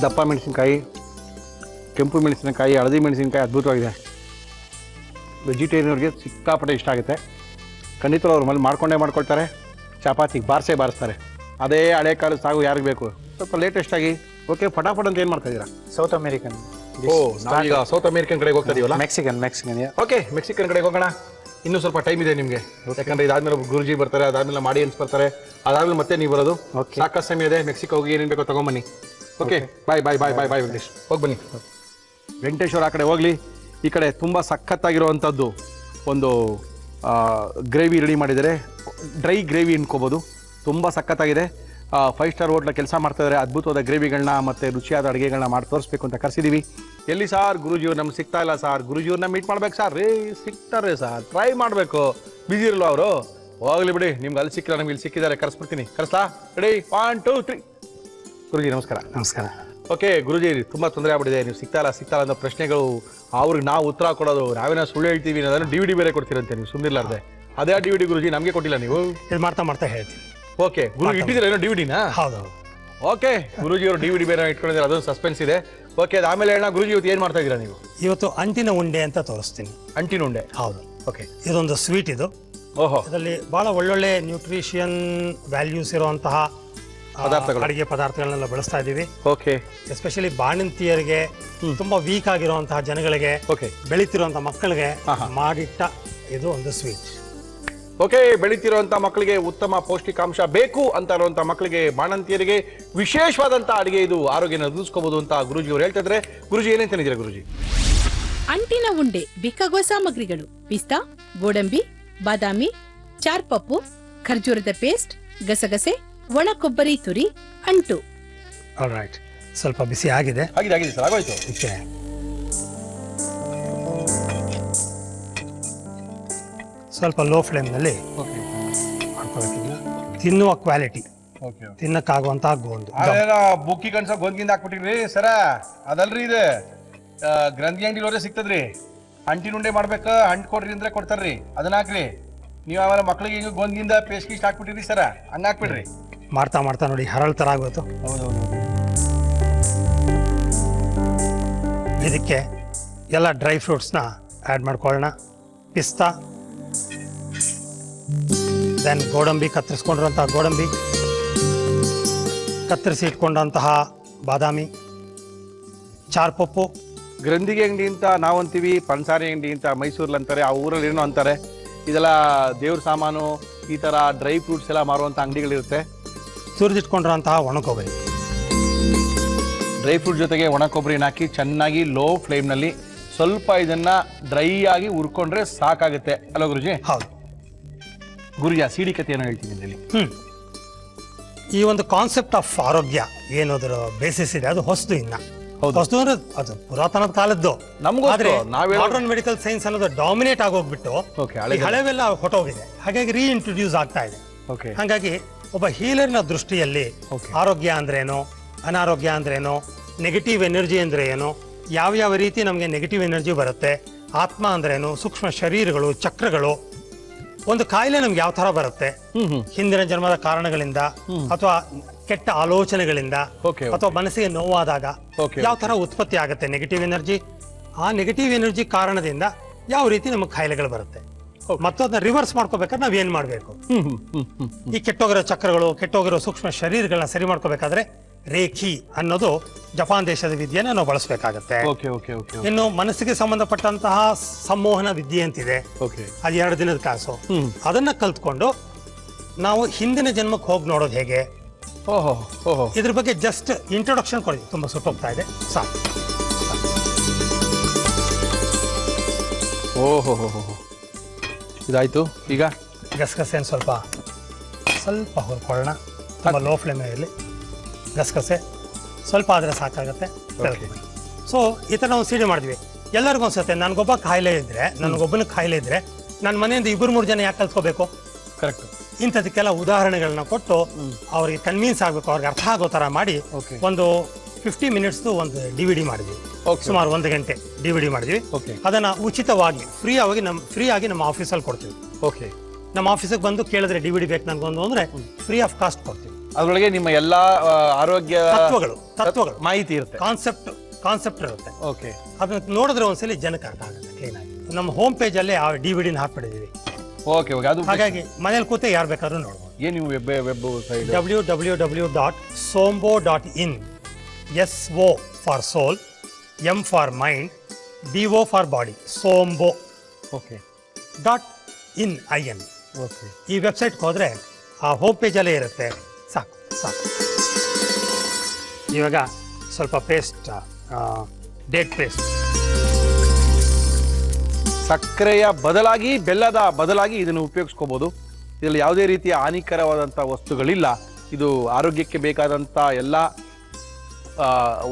ದಪ್ಪ ಮೆಣಸಿನಕಾಯಿ, ಕೆಂಪು ಮೆಣಸಿನಕಾಯಿ, ಹಳದಿ ಮೆಣಸಿನಕಾಯಿ ಅದ್ಭುತವಾಗಿದೆ. ವೆಜಿಟೇರಿಯನ್ವ್ರಿಗೆ ಸಿಕ್ಕಾಪಟ್ಟೆ ಇಷ್ಟ ಆಗುತ್ತೆ. ಖಂಡಿತ ಅವ್ರ ಮನೇಲಿ ಮಾಡ್ಕೊಳ್ತಾರೆ, ಚಪಾತಿಗೆ ಬಾರಿಸ್ತಾರೆ. ಅದೇ ಹಳೆ ಕಾಲದ ಸಾಗು ಯಾರಿಗೆ ಬೇಕು, ಸ್ವಲ್ಪ ಲೇಟೆಸ್ಟ್ ಆಗಿ. ಓಕೆ, ಫಟಾಫಟ್ ಅಂತ ಏನು ಮಾಡ್ತಾ ಇದ್ದೀರಾ? South American. ನಾವೀಗ ಸೌತ್ ಅಮೇರಿಕನ್ ಕಡೆಗೆ ಹೋಗ್ತಾ ಇದೀವಲ್ಲ? ಮೆಕ್ಸಿಕನ್. ಓಕೆ, ಮೆಕ್ಸಿಕನ್ ಕಡೆಗೆ ಹೋಗೋಣ. ಇನ್ನೂ ಸ್ವಲ್ಪ ಟೈಮ್ ಇದೆ ನಿಮಗೆ, ಯಾಕಂದ್ರೆ ಇದಾದ್ಮೇಲೆ ಗುರುಜಿ ಬರ್ತಾರೆ, ಅದಾದ್ಮೇಲೆ ಆಡಿಯನ್ಸ್ ಬರ್ತಾರೆ, ಅದಾದ್ಮೇಲೆ ಮತ್ತೆ ನೀವು ಬರೋದು. ಸಾಕಷ್ಟು ಸಮಯ ಇದೆ. ಮೆಕ್ಸಿಕೋ ಹೋಗಿ ಏನೇನು ಬೇಕೋ ತಗೊಂಬನ್ನಿ. ಓಕೆ, ಬಾಯ್ ವೆಂಕಟೇಶ್, ಹೋಗಿ ಬನ್ನಿ. ವೆಂಕಟೇಶ್ವರ ಆ ಕಡೆ ಹೋಗ್ಲಿ. ಈ ಕಡೆ ತುಂಬ ಸಖತ್ತಾಗಿರುವಂಥದ್ದು ಒಂದು ಗ್ರೇವಿ ರೆಡಿ ಮಾಡಿದ್ದಾರೆ. ಡ್ರೈ ಗ್ರೇವಿ ಅನ್ಕೋಬೋದು, ತುಂಬ ಸಖತ್ತಾಗಿದೆ. 5 ಸ್ಟಾರ್ ಹೋಟ್ಲ ಕೆಲಸ ಮಾಡ್ತಾ ಇದ್ದಾರೆ. ಅದ್ಭುತವಾದ ಗ್ರೇವಿಗಳನ್ನ ಮತ್ತು ರುಚಿಯಾದ ಅಡುಗೆಗಳನ್ನ ಮಾಡಿ ತೋರಿಸ್ಬೇಕು ಅಂತ ಕರೆಸಿದ್ದೀವಿ. ಎಲ್ಲಿ ಸಾರ್ ಗುರುಜಿಯವ್ರು ನಮ್ಗೆ ಸಿಗ್ತಾ ಇಲ್ಲ ಸಾರ್, ಗುರುಜಿಯವ್ರನ್ನ ಮೀಟ್ ಮಾಡ್ಬೇಕು ಸಾರ್. ಸಿಗ್ತಾರೆ ಸಾರ್, ಟ್ರೈ ಮಾಡಬೇಕು. ಬಿಸಿ ಇರಲ್ವ ಅವರು? ಹೋಗ್ಲಿ ಬಿಡಿ, ನಿಮ್ಗೆ ಅಲ್ಲಿ ಸಿಕ್ಕಿಲ್ಲ, ನಮ್ಗೆ ಇಲ್ಲಿ ಸಿಕ್ಕಿದ್ದಾರೆ, ಕರೆಸ್ಬಿಡ್ತೀನಿ. ಕರೆಸ್ಲಾ? ರೆಡಿ, 1 2 3. ಗುರುಜಿ ನಮಸ್ಕಾರ. ಓಕೆ ಗುರುಜಿ, ತುಂಬ ತೊಂದರೆ ಆಗ್ಬಿಟ್ಟಿದೆ, ನೀವು ಸಿಗ್ತಾ ಇಲ್ಲ ಅನ್ನೋ ಪ್ರಶ್ನೆಗಳು ಅವ್ರಿಗೆ ನಾವು ಉತ್ತರ ಕೊಡೋದು, ನಾವೇನೋ ಸುಳ್ಳು ಹೇಳ್ತೀವಿ ಅನ್ನೋದನ್ನು DVD ಬೇರೆ ಕೊಡ್ತೀರಂತೆ, ನೀವು ಸುಮ್ಮನಿರ್ಲಾರ್ದೆ. ಅದೇ DVD ಗುರುಜಿ ನಮಗೆ ಕೊಟ್ಟಿಲ್ಲ ನೀವು. ಇದು ಮಾಡ್ತಾ ಹೇಳ್ತೀನಿ. ಓಕೆ ಗುರು, ಇಟ್ಟಿದ್ದೀರ ಏನೋ DVD-ನಾ? ಹೌದು. ಓಕೆ, ಗುರುಜಿ ಅವರು DVD ಬೇರೆ ಇಟ್ಕೊಂಡಿದ್ದಾರೆ, ಅದೊಂದು ಸಸ್ಪೆನ್ಸ್ ಇದೆ. ಓಕೆ, ಆಮೇಲೆ ಹೇಳೋಣ ಗುರುಜಿ, ಇವತ್ತು ಏನು ಮಾಡ್ತಾ ಇದ್ದೀರಾ ನೀವು? ಇವತ್ತು ಅಂಟಿನ ಉಂಡೆ ಅಂತ ತೋರಿಸ್ತೀನಿ. ಅಂಟಿನ ಉಂಡೆ? ಹೌದು. ಓಕೆ, ಇದೊಂದು ಸ್ವೀಟ್ ಇದು. ಓಹೋ. ಇದರಲ್ಲಿ ಬಹಳ ಒಳ್ಳೊಳ್ಳೆ ನ್ಯೂಟ್ರಿಷನ್ ವ್ಯಾಲ್ಯೂಸ್ ಇರುವಂತಹ ಅಡಿಗೆ ಪದಾರ್ಥಗಳನ್ನೆಲ್ಲ ಬಳಸ್ತಾ ಇದ್ದೀವಿ. ಓಕೆ, ಎಸ್ಪೆಷಲಿ ಬಾಣಂತಿಯರಿಗೆ, ತುಂಬಾ ವೀಕ್ ಆಗಿರುವಂತಹ ಜನಗಳಿಗೆ, ಬೆಳೀತಿರುವಂತಹ ಮಕ್ಕಳಿಗೆ ಮಾಡಿಟ್ಟ ಇದು ಒಂದು ಸ್ವೀಟ್. ಓಕೆ, ಬೆಳೀತಿರುವಂಥ ಮಕ್ಕಳಿಗೆ ಉತ್ತಮ ಪೌಷ್ಟಿಕಾಂಶ ಬೇಕು ಅಂತ ಇರುವಂಥ ಮಕ್ಕಳಿಗೆ, ಬಾಣಂತಿಯರಿಗೆ ವಿಶೇಷವಾದಂಥ ಅಡುಗೆ ಇದು. ಆರೋಗ್ಯನ ವೃದ್ಧಿಸ್ಕೋಬಹುದು ಅಂತ ಗುರುಜಿ ಅವರು ಹೇಳ್ತಾ ಇದ್ದಾರೆ. ಗುರುಜಿ ಏನೇನು ತಂದಿದ್ದೀರಾ ಗುರುಜಿ? ಅಂಟಿನ ಉಂಡೆ ಬೇಕಾಗುವ ಸಾಮಗ್ರಿಗಳು: ಪಿಸ್ತಾ, ಗೋಡಂಬಿ, ಬಾದಾಮಿ, ಚಾರ್ ಪಪ್ಪು, ಖರ್ಜೂರದ ಪೇಸ್ಟ್, ಗಸಗಸೆ, ಒಣ ಕೊಬ್ಬರಿ ತುರಿ, ಅಂಟು. ಆಲ್ರೈಟ್, ಸ್ವಲ್ಪ ಬಿಸಿ ಆಗಿದೆ ಸರ್, ಆಗೋಯ್ತು. ಓಕೆ, ಸ್ವಲ್ಪ ಲೋ ಫ್ಲೇಮ್ನಲ್ಲಿ ಮಾಡ್ಕೋಬೇಕಿಲ್ಲ. ತಿನ್ನುವ ಕ್ವಾಲಿಟಿ, ತಿನ್ನಕ್ಕಾಗುವಂತಹ ಗೋಂದು. ಬುಕ್ಕಿ ಕಣ್ಸ ಗೋಂದಿಯಿಂದ ಹಾಕ್ಬಿಟ್ಟಿರಿ ಸರ, ಅದಲ್ರಿ ಇದು ಗ್ರಂಥಿ ಅಂಗಡಿಲೋರೇ ಸಿಗ್ತದ್ರಿ. ಅಂಟಿನ ಉಂಡೆ ಮಾಡ್ಬೇಕು, ಹಣ್ಣು ಕೊಡ್ರಿ ಅಂದ್ರೆ ಕೊಡ್ತಾರ್ರಿ, ಅದನ್ನ ಹಾಕ್ರಿ. ನೀವು ಆಮೇಲೆ ಮಕ್ಳಿಗೆ ಹಿಂಗೆ ಗೋಂದಿಯಿಂದ ಪೇಸ್ಟ್ ಗೀಸ್ಟ್ ಹಾಕ್ಬಿಟ್ಟಿರಿ ಸರ, ಹಂಗೆ ಹಾಕ್ಬಿಡ್ರಿ. ಮಾಡ್ತಾ ನೋಡಿ ಹರಳು ಥರ ಆಗೋಯ್ತು. ಇದಕ್ಕೆ ಎಲ್ಲ ಡ್ರೈ ಫ್ರೂಟ್ಸ್ನ ಆ್ಯಡ್ ಮಾಡ್ಕೊಳ್ಳೋಣ. ಪಿಸ್ತಾ, ದೆನ್ ಗೋಡಂಬಿ, ಕತ್ತರಿಸ್ಕೊಂಡಿರುವಂತಹ ಗೋಡಂಬಿ, ಕತ್ತರಿಸಿ ಇಟ್ಕೊಂಡಂತಹ ಬಾದಾಮಿ, ಚಾರ್ ಪಪ್ಪು. ಗ್ರಂಥಿಗೆ ಅಂಗಡಿ ಅಂತ ನಾವಂತೀವಿ, ಪನ್ಸಾರಿ ಅಂಗಡಿ ಅಂತ ಮೈಸೂರಲ್ಲಿ ಅಂತಾರೆ, ಆ ಊರಲ್ಲಿ ಏನೋ ಅಂತಾರೆ. ಇದೆಲ್ಲ ದೇವ್ರ ಸಾಮಾನು, ಈ ಥರ ಡ್ರೈ ಫ್ರೂಟ್ಸ್ ಎಲ್ಲ ಮಾರುವಂಥ ಅಂಗಡಿಗಳಿರುತ್ತೆ. ತುರಿದಿಟ್ಕೊಂಡಿರುವಂತಹ ಒಣ ಕೊಬ್ಬರಿ, ಡ್ರೈ ಫ್ರೂಟ್ ಜೊತೆಗೆ ಒಣ ಕೊಬ್ಬರಿನ ಹಾಕಿ ಚೆನ್ನಾಗಿ ಲೋ ಫ್ಲೇಮ್ನಲ್ಲಿ ಸ್ವಲ್ಪ ಇದನ್ನ ಡ್ರೈ ಆಗಿ ಹುರ್ಕೊಂಡ್ರೆ ಸಾಕಾಗುತ್ತೆ ಅಲ್ಲ ಗುರುಜಿ? ಹೌದು ಗುರುಜಿ, ಆ ಸಿಡಿ ಕಥೆ ಏನೋ ಹೇಳ್ತೀನಿ ಇದರಲ್ಲಿ. ಈ ಒಂದು ಕಾನ್ಸೆಪ್ಟ್ ಆಫ್ ಆರೋಗ್ಯ ಏನೋದ್ರ ಬೇಸಿಸ್ ಇದೆ, ಅದು ಹೊಸದು. ಇನ್ನ ಹೊಸದು ಅಂದ್ರೆ ಅದು ಪುರಾತನದ ಕಾಲದ್ದು. ಆದ್ರೆ ಮಾಡರ್ನ್ ಮೆಡಿಕಲ್ ಸೈನ್ಸ್ ಅನ್ನೋದು ಡಾಮಿನೇಟ್ ಆಗೋಗ್ಬಿಟ್ಟು ಹಳೆವೆಲ್ಲ ಹೊಟ್ಟೋಗಿದೆ, ಹಾಗಾಗಿ ರೀಇಂಟ್ರೊಡ್ಯೂಸ್ ಆಗ್ತಾ ಇದೆ. ಹಾಗಾಗಿ ಒಬ್ಬ ಹೀಲರ್ನ ದೃಷ್ಟಿಯಲ್ಲಿ ಆರೋಗ್ಯ ಅಂದ್ರೇನು, ಅನಾರೋಗ್ಯ ಅಂದ್ರೇನು, ನೆಗೆಟಿವ್ ಎನರ್ಜಿ ಅಂದ್ರೆ ಏನು, ಯಾವ ರೀತಿ ನಮಗೆ ನೆಗೆಟಿವ್ ಎನರ್ಜಿ ಬರುತ್ತೆ, ಆತ್ಮ ಅಂದ್ರೇನು, ಸೂಕ್ಷ್ಮ ಶರೀರಗಳು, ಚಕ್ರಗಳು, ಒಂದು ಕಾಯಿಲೆ ನಮ್ಗೆ ಯಾವ ತರ ಬರುತ್ತೆ, ಹಿಂದಿನ ಜನ್ಮದ ಕಾರಣಗಳಿಂದ ಅಥವಾ ಕೆಟ್ಟ ಆಲೋಚನೆಗಳಿಂದ ಅಥವಾ ಮನಸ್ಸಿಗೆ ನೋವಾದಾಗ ಯಾವ ತರ ಉತ್ಪತ್ತಿ ಆಗುತ್ತೆ ನೆಗೆಟಿವ್ ಎನರ್ಜಿ, ಆ ನೆಗೆಟಿವ್ ಎನರ್ಜಿ ಕಾರಣದಿಂದ ಯಾವ ರೀತಿ ನಮಗೆ ಕಾಯಿಲೆಗಳು ಬರುತ್ತೆ, ಮತ್ತು ಅದನ್ನ ರಿವರ್ಸ್ ಮಾಡ್ಕೋಬೇಕಾದ್ರೆ ನಾವ್ ಏನ್ ಮಾಡ್ಬೇಕು, ಈ ಕೆಟ್ಟೋಗಿರೋ ಚಕ್ರಗಳು, ಕೆಟ್ಟೋಗಿರೋ ಸೂಕ್ಷ್ಮ ಶರೀರಗಳನ್ನ ಸರಿ ಮಾಡ್ಕೋಬೇಕಾದ್ರೆ ರೇಖಿ ಅನ್ನೋದು ಜಪಾನ್ ದೇಶದ ವಿದ್ಯೆನ ನಾವು ಬಳಸಬೇಕಾಗತ್ತೆ. ಇನ್ನು ಮನಸ್ಸಿಗೆ ಸಂಬಂಧಪಟ್ಟಂತಹ ಸಂಮೋಹನ ವಿದ್ಯೆ ಅಂತಿದೆ, ಅದು 2 ದಿನದ ಕ್ಲಾಸು. ಅದನ್ನ ಕಲ್ತ್ಕೊಂಡು ನಾವು ಹಿಂದಿನ ಜನ್ಮಕ್ಕೆ ಹೋಗಿ ನೋಡೋದು ಹೇಗೆ, ಇದ್ರ ಬಗ್ಗೆ ಜಸ್ಟ್ ಇಂಟ್ರೊಡಕ್ಷನ್ ಕೊಡಿ. ತುಂಬಾ ಸುಟ್ಟೋಗ್ತಾ ಇದೆ, ಸಾಕು. ಇದಾಯ್ತು. ಈಗ ಗಸಗಸೆ ಸ್ವಲ್ಪ ಹುರ್ಕೊಳ್ಳೋಣ, ತುಂಬ ಲೋ ಫ್ಲೇಮ್ ಇರಲಿ. ಗಸಗಸೆ ಸ್ವಲ್ಪ ಆದರೆ ಸಾಕಾಗುತ್ತೆ. ಸೊ ಈ ಥರ ನಾವು ಸಿಡಿ ಮಾಡಿದ್ವಿ. ಎಲ್ಲರಿಗೂ ಅನ್ಸುತ್ತೆ ನನಗೊಬ್ಬ ಕಾಯಿಲೆ ಇದ್ರೆ, ನನಗೊಬ್ಬನ ಕಾಯಿಲೆ ಇದ್ರೆ ನನ್ನ ಮನೆಯಿಂದ 2-3 ಜನ ಯಾಕೆ ಕಲ್ತ್ಕೋಬೇಕು? ಕರೆಕ್ಟ್. ಇಂಥದಕ್ಕೆಲ್ಲ ಉದಾಹರಣೆಗಳನ್ನ ಕೊಟ್ಟು ಅವ್ರಿಗೆ ಕನ್ವಿನ್ಸ್ ಆಗಬೇಕು, ಅವ್ರಿಗೆ ಅರ್ಥ ಆಗೋ ಥರ ಮಾಡಿ ಒಂದು 50 ಮಿನಿಟ್ಸ್ದು ಒಂದು DVD ಮಾಡಿದ್ವಿ. ಸುಮಾರು 1 ಗಂಟೆ DVD ಮಾಡಿದ್ವಿ. ಅದನ್ನ ಉಚಿತವಾಗಿ ಫ್ರೀ ಆಗಿ ನಮ್ಮ ಆಫೀಸಲ್ಲಿ ಕೊಡ್ತೀವಿ. ನಮ್ಮ ಆಫೀಸಿಗೆ ಬಂದು ಕೇಳಿದ್ರೆ DVD ಬೇಕು ನನಗೊಂದು ಅಂದ್ರೆ ಫ್ರೀ ಆಫ್ ಕಾಸ್ಟ್ ಕೊಡ್ತೀವಿ. ಅದರೊಳಗೆ ನಿಮ್ಮ ಎಲ್ಲಾ ಆರೋಗ್ಯ ತತ್ವಗಳು ಮಾಹಿತಿ ಇರುತ್ತೆ, ಕಾನ್ಸೆಪ್ಟ್ ಇರುತ್ತೆ. ಅದನ್ನ ನೋಡಿದ್ರೆ ಒಂದ್ಸಲಿ ಜನಕ್ಕೆ ಅರ್ಥ ಆಗುತ್ತೆ ಕ್ಲೀನ್ ಆಗಿ. ನಮ್ಮ ಹೋಮ್ ಪೇಜ್ ಅಲ್ಲೇ ಆ DVD ಹಾಕ್ಬಿಟ್ಟಿದೀವಿ. Okay okay. ಅದು ಹಾಗಾಗಿ ಮನೇಲಿ ಕೂತೆ ಯಾರು ಬೇಕಾದ್ರೂ ನೋಡ್ಬೋದು. ಏನು ನೀವು website? www.sombo.in. SO for soul, M for mind, BO for body, sombo. Okay .in. Okay. ಈ ವೆಬ್ಸೈಟ್ಗೆ ಹೋದರೆ ಆ ಹೋಮ್ ಪೇಜಲ್ಲೇ ಇರುತ್ತೆ. ಸಾಕು ಸಾಕು. ಇವಾಗ ಸ್ವಲ್ಪ ಪೇಸ್ಟ್, ಡೇಟ್ ಪೇಸ್ಟ್. ಸಕ್ಕರೆಯ ಬದಲಾಗಿ ಬೆಲ್ಲದ ಬದಲಾಗಿ ಇದನ್ನು ಉಪಯೋಗಿಸ್ಕೋಬೋದು. ಇದರಲ್ಲಿ ಯಾವುದೇ ರೀತಿಯ ಹಾನಿಕರವಾದಂಥ ವಸ್ತುಗಳಿಲ್ಲ. ಇದು ಆರೋಗ್ಯಕ್ಕೆ ಬೇಕಾದಂಥ ಎಲ್ಲ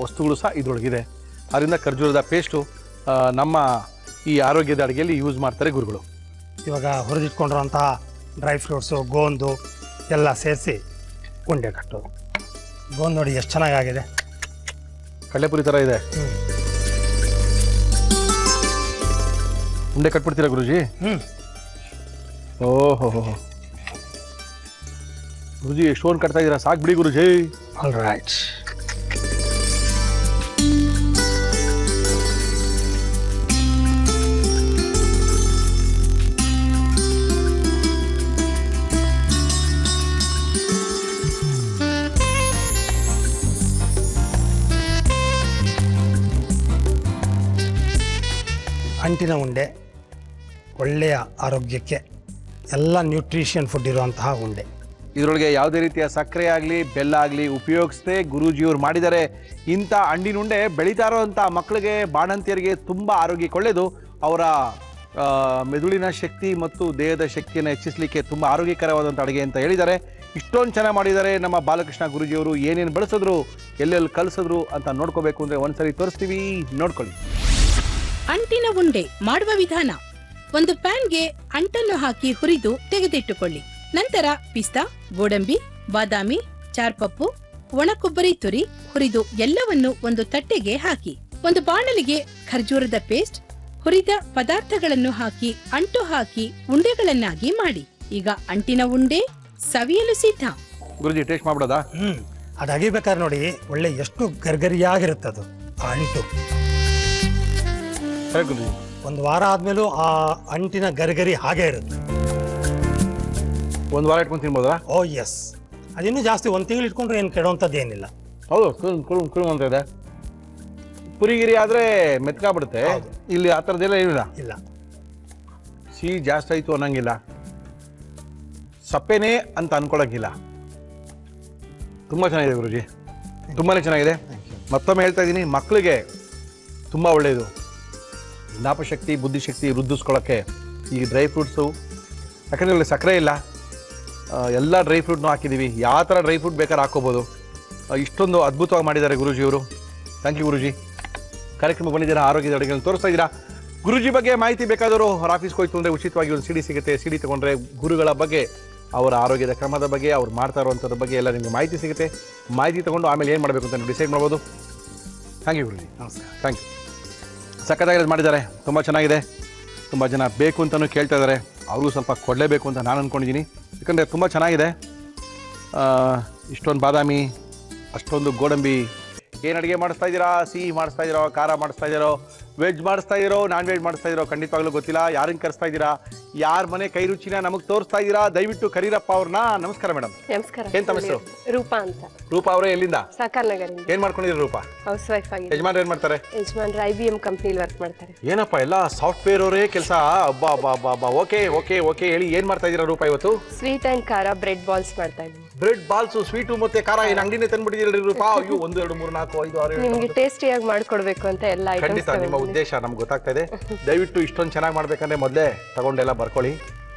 ವಸ್ತುಗಳು ಸಹ ಇದರೊಳಗಿದೆ. ಅದರಿಂದ ಖರ್ಜೂರದ ಪೇಸ್ಟು ನಮ್ಮ ಈ ಆರೋಗ್ಯದ ಅಡುಗೆಯಲ್ಲಿ ಯೂಸ್ ಮಾಡ್ತಾರೆ ಗುರುಗಳು. ಇವಾಗ ಹುರಿದಿಟ್ಕೊಂಡಿರೋಂತಹ ಡ್ರೈ ಫ್ರೂಟ್ಸು, ಗೋಂದು ಎಲ್ಲ ಸೇರಿಸಿ ಉಂಡೆ ಕಟ್ಟೋದು. ಗೋಂದು ನೋಡಿ ಎಷ್ಟು ಚೆನ್ನಾಗಾಗಿದೆ, ಕಡಲೆಪುರಿ ಥರ ಇದೆ. ಉಂಡೆ ಕಟ್ಬಿಡ್ತೀರಾ ಗುರುಜಿ? ಓಹೋ ಗುರುಜಿ, ಎಷ್ಟೊಂದು ಕಟ್ತಾ ಇದ್ದೀರಾ, ಸಾಕು ಬಿಡಿ ಗುರುಜಿ. All right. ಅಂಟಿನ ಉಂಡೆ ಒಳ್ಳೆಯ ಆರೋಗ್ಯಕ್ಕೆ ಎಲ್ಲ ನ್ಯೂಟ್ರಿಷನ್ ಫುಡ್ ಇರುವಂತಹ ಉಂಡೆ. ಇದರೊಳಗೆ ಯಾವುದೇ ರೀತಿಯ ಸಕ್ಕರೆ ಆಗಲಿ ಬೆಲ್ಲ ಆಗಲಿ ಉಪಯೋಗಿಸದೆ ಗುರೂಜಿಯವರು ಮಾಡಿದ್ದಾರೆ. ಇಂಥ ಅಂಡಿನ ಉಂಡೆ ಬೆಳೀತಾ ಇರೋವಂಥ ಮಕ್ಕಳಿಗೆ, ಬಾಣಂತಿಯರಿಗೆ ತುಂಬ ಆರೋಗ್ಯಕ್ಕೆ ಒಳ್ಳೆಯದು. ಅವರ ಮೆದುಳಿನ ಶಕ್ತಿ ಮತ್ತು ದೇಹದ ಶಕ್ತಿಯನ್ನು ಹೆಚ್ಚಿಸಲಿಕ್ಕೆ ತುಂಬ ಆರೋಗ್ಯಕರವಾದಂಥ ಅಡುಗೆ ಅಂತ ಹೇಳಿದ್ದಾರೆ. ಇಷ್ಟೊಂದು ಚೆನ್ನಾಗಿ ಮಾಡಿದ್ದಾರೆ ನಮ್ಮ ಬಾಲಕೃಷ್ಣ ಗುರೂಜಿಯವರು. ಏನೇನು ಬಳಸಿದ್ರು, ಎಲ್ಲೆಲ್ಲಿ ಕಲಿಸಿದ್ರು ಅಂತ ನೋಡ್ಕೋಬೇಕು ಅಂದರೆ ಒಂದ್ಸರಿ ತೋರಿಸ್ತೀವಿ, ನೋಡ್ಕೊಳ್ಳಿ. ಅಂಟಿನ ಉಂಡೆ ಮಾಡುವ ವಿಧಾನ: ಒಂದು ಪ್ಯಾನ್ಗೆ ಅಂಟನ್ನು ಹಾಕಿ ಹುರಿದು ತೆಗೆದಿಟ್ಟುಕೊಳ್ಳಿ. ನಂತರ ಪಿಸ್ತಾ, ಗೋಡಂಬಿ, ಬಾದಾಮಿ, ಚಾರ್ಪಪ್ಪು, ಒಣ ಕೊಬ್ಬರಿ ತುರಿ ಹುರಿದು ಎಲ್ಲವನ್ನು ಒಂದು ತಟ್ಟೆಗೆ ಹಾಕಿ. ಒಂದು ಬಾಣಲಿಗೆ ಖರ್ಜೂರದ ಪೇಸ್ಟ್, ಹುರಿದ ಪದಾರ್ಥಗಳನ್ನು ಹಾಕಿ ಅಂಟು ಹಾಕಿ ಉಂಡೆಗಳನ್ನಾಗಿ ಮಾಡಿ. ಈಗ ಅಂಟಿನ ಉಂಡೆ ಸವಿಯಲು ಸಿದ್ಧ. ಗುರುಜಿ ಟೇಸ್ಟ್ ಮಾಡ್ಬಿಡೋದಾ? ಅದು ಅಗಿಬೇಕಾದ್ರೆ ನೋಡಿ ಒಳ್ಳೆ ಎಷ್ಟು ಗರ್ಗರಿಯಾಗಿರುತ್ತದು ಆ ಅಂಟು. ಒಂದು ವಾರ ಆದ್ಮೇಲೂ ಆ ಅಂಟಿನ ಗರಿಗರಿ ಹಾಗೆ ಇರುತ್ತೆ. ಒಂದು ವಾರ ಇಟ್ಕೊಂಡು ತಿನ್ಬೋದಾ? ಓ ಎಸ್. ಅದಿನ್ನೂ ಜಾಸ್ತಿ, ಒಂದು ತಿಂಗಳು ಇಟ್ಕೊಂಡ್ರೆ ಏನು ಕೆಡೋಂಥದ್ದು ಏನಿಲ್ಲ. ಹೌದು, ಕುಳು ಅಂತ ಇದೆ. ಪುರಿಗಿರಿ ಆದರೆ ಮೆತ್ಕಾಗ್ಬಿಡುತ್ತೆ. ಇಲ್ಲಿ ಆ ಥರದ್ದೆಲ್ಲ ಏನಿಲ್ಲ. ಇಲ್ಲ, ಸಿಹಿ ಜಾಸ್ತಿ ಆಯಿತು ಅನ್ನಂಗಿಲ್ಲ, ಸಪ್ಪೆನೇ ಅಂತ ಅನ್ಕೊಳಕ್ಕಿಲ್ಲ. ತುಂಬ ಚೆನ್ನಾಗಿದೆ ಗುರುಜಿ, ತುಂಬಾ ಚೆನ್ನಾಗಿದೆ. ಮತ್ತೊಮ್ಮೆ ಹೇಳ್ತಾ ಇದ್ದೀನಿ, ಮಕ್ಕಳಿಗೆ ತುಂಬ ಒಳ್ಳೆಯದು. ಜ್ಞಾಪಶಕ್ತಿ, ಬುದ್ಧಿಶಕ್ತಿ ವೃದ್ಧಿಸ್ಕೊಳ್ಳೋಕ್ಕೆ ಈ ಡ್ರೈ ಫ್ರೂಟ್ಸು, ಯಾಕಂದರೆ ಇಲ್ಲಿ ಸಕ್ಕರೆ ಇಲ್ಲ, ಎಲ್ಲ ಡ್ರೈ ಫ್ರೂಟ್ನೂ ಹಾಕಿದ್ದೀವಿ. ಯಾವ ಥರ ಡ್ರೈ ಫ್ರೂಟ್ ಬೇಕಾದ್ರೆ ಹಾಕ್ಕೋಬೋದು. ಇಷ್ಟೊಂದು ಅದ್ಭುತವಾಗಿ ಮಾಡಿದ್ದಾರೆ ಗುರೂಜಿಯವರು. Thank you Guruji. ಕಾರ್ಯಕ್ರಮ ಬಂದಿದ್ದೀರಾ, ಆರೋಗ್ಯದ ಅಡುಗೆಗಳನ್ನು ತೋರಿಸ್ತಾ ಇದ್ದೀರಾ. ಗುರೂಜಿ ಬಗ್ಗೆ ಮಾಹಿತಿ ಬೇಕಾದವರು ಅವ್ರ ಆಫೀಸ್ಗೆ ಹೋಯ್ತು ಅಂದರೆ ಉಚಿತವಾಗಿ ಒಂದು ಸಿಡಿ ಸಿಗುತ್ತೆ. ಸಿಡಿ ತೊಗೊಂಡ್ರೆ ಗುರುಗಳ ಬಗ್ಗೆ, ಅವರ ಆರೋಗ್ಯದ ಕ್ರಮದ ಬಗ್ಗೆ, ಅವ್ರು ಮಾಡ್ತಾ ಇರುವಂಥದ್ರ ಬಗ್ಗೆ ಎಲ್ಲ ನಿಮಗೆ ಮಾಹಿತಿ ಸಿಗುತ್ತೆ. ಮಾಹಿತಿ ತೊಗೊಂಡು ಆಮೇಲೆ ಏನು ಮಾಡಬೇಕು ಅಂತ ನೀವು ಡಿಸೈಡ್ ಮಾಡ್ಬೋದು. Thank you Guruji. ನಮಸ್ಕಾರ. Thank you. ಸಖತ್ತಾಗಿ ಮಾಡಿದ್ದಾರೆ, ತುಂಬ ಚೆನ್ನಾಗಿದೆ. ತುಂಬ ಜನ ಬೇಕು ಅಂತಲೂ ಕೇಳ್ತಾ ಇದ್ದಾರೆ. ಅವ್ರಿಗೂ ಸ್ವಲ್ಪ ಕೊಡಲೇಬೇಕು ಅಂತ ನಾನು ಅಂದ್ಕೊಂಡಿದ್ದೀನಿ, ಯಾಕಂದರೆ ತುಂಬ ಚೆನ್ನಾಗಿದೆ. ಇಷ್ಟೊಂದು ಬಾದಾಮಿ, ಅಷ್ಟೊಂದು ಗೋಡಂಬಿ. ಏನು ಅಡುಗೆ ಮಾಡಿಸ್ತಾ ಇದ್ದೀರಾ? ಸಿಹಿ ಮಾಡಿಸ್ತಾ ಇದ್ದೀರೋ, ಖಾರ ಮಾಡಿಸ್ತಾ ಇದ್ದೀರೋ, ವೆಜ್ ಮಾಡಿಸ್ತಾ ಇದ್ದೀರೋ, ನಾನ್ ವೆಜ್ ಮಾಡಿಸ್ತಾ ಇದ್ದೀರೋ ಖಂಡಿತವಾಗ್ಲೂ ಗೊತ್ತಿಲ್ಲ. ಯಾರನ್ನು ಕರೆಸ್ತಾ ಇದ್ದೀರಾ, ಯಾರ ಮನೆ ಕೈ ರುಚಿನ ನಮಗೆ ತೋರಿಸ್ತಾ ಇದ್ದೀರಾ, ದಯವಿಟ್ಟು ಕರೀರಪ್ಪ ಅವ್ರನ್ನ. ನಮಸ್ಕಾರ ಮೇಡಮ್. ನಮಸ್ಕಾರ. ಏನ್ ತಮ್ಮ ಹೆಸರು? ರೂಪಾ ಅಂತ. ರೂಪಾ ಅವರೇ, ಎಲ್ಲಿಂದ? ಸಾಕರ್ ನಗರಿಂದ. ಏನ್ ಮಾಡ್ಕೊಂಡಿದ್ದೀರಾ ರೂಪಾ? ಹೌಸ್ ವೈಫ್ ಆಗಿ. ಯಜಮಾನ್ರು ಏನ್ ಮಾಡ್ತಾರೆ? ಯಜಮಾನ್ರು IBM ಕಂಪ್ನಿಲಿ ವರ್ಕ್ ಮಾಡ್ತಾರೆ. ಏನಪ್ಪ ಎಲ್ಲ ಸಾಫ್ಟ್ವೇರ್ ಅವರೇ ಕೆಲಸ. ಅಬ್ಬಾ ಅಬ್ಬಾ ಅಬ್ಬಾ ಅಬ್ಬಾ. ಓಕೆ ಓಕೆ ಓಕೆ, ಹೇಳಿ ಏನ್ ಮಾಡ್ತಾ ಇದ್ದೀರಾ ರೂಪಾ ಇವತ್ತು? ಸ್ವೀಟ್ ಅಂಡ್ ಖಾರ ಬ್ರೆಡ್ ಬಾಲ್ಸ್ ಮಾಡ್ತಾ ಇದ್ದೀನಿ. ಬ್ರೆಡ್ ಬಾಲ್ಸು, ಸ್ವೀಟು ಮತ್ತೆ ಖಾರ ಏನು ಅಂಗಡಿನೇ ತಂದ್ಬಿಟ್ಟಿದ್ದೀರಿ ರೂಪಾ? ಅಯ್ಯೋ, 1 2 3 4 5 6 ನಿಮ್ಗೆ ಟೇಸ್ಟಿಯಾಗಿ ಮಾಡ್ಕೊಡ್ಬೇಕು ಅಂತ ಎಲ್ಲ ಐಟಮ್ಸ್. ಖಂಡಿತ ನಿಮ್ಮ ಉದ್ದೇಶ ನಮ್ಗೆ ಗೊತ್ತಾಗ್ತಾ ಇದೆ. ದಯವಿಟ್ಟು ಇಷ್ಟೊಂದು ಚೆನ್ನಾಗಿ ಮಾಡ್ಬೇಕಂದ್ರೆ ಮೊದಲೇ ತಗೊಂಡೆಲ್ಲ ಬರ್ಕೊಳ್ಳಿ,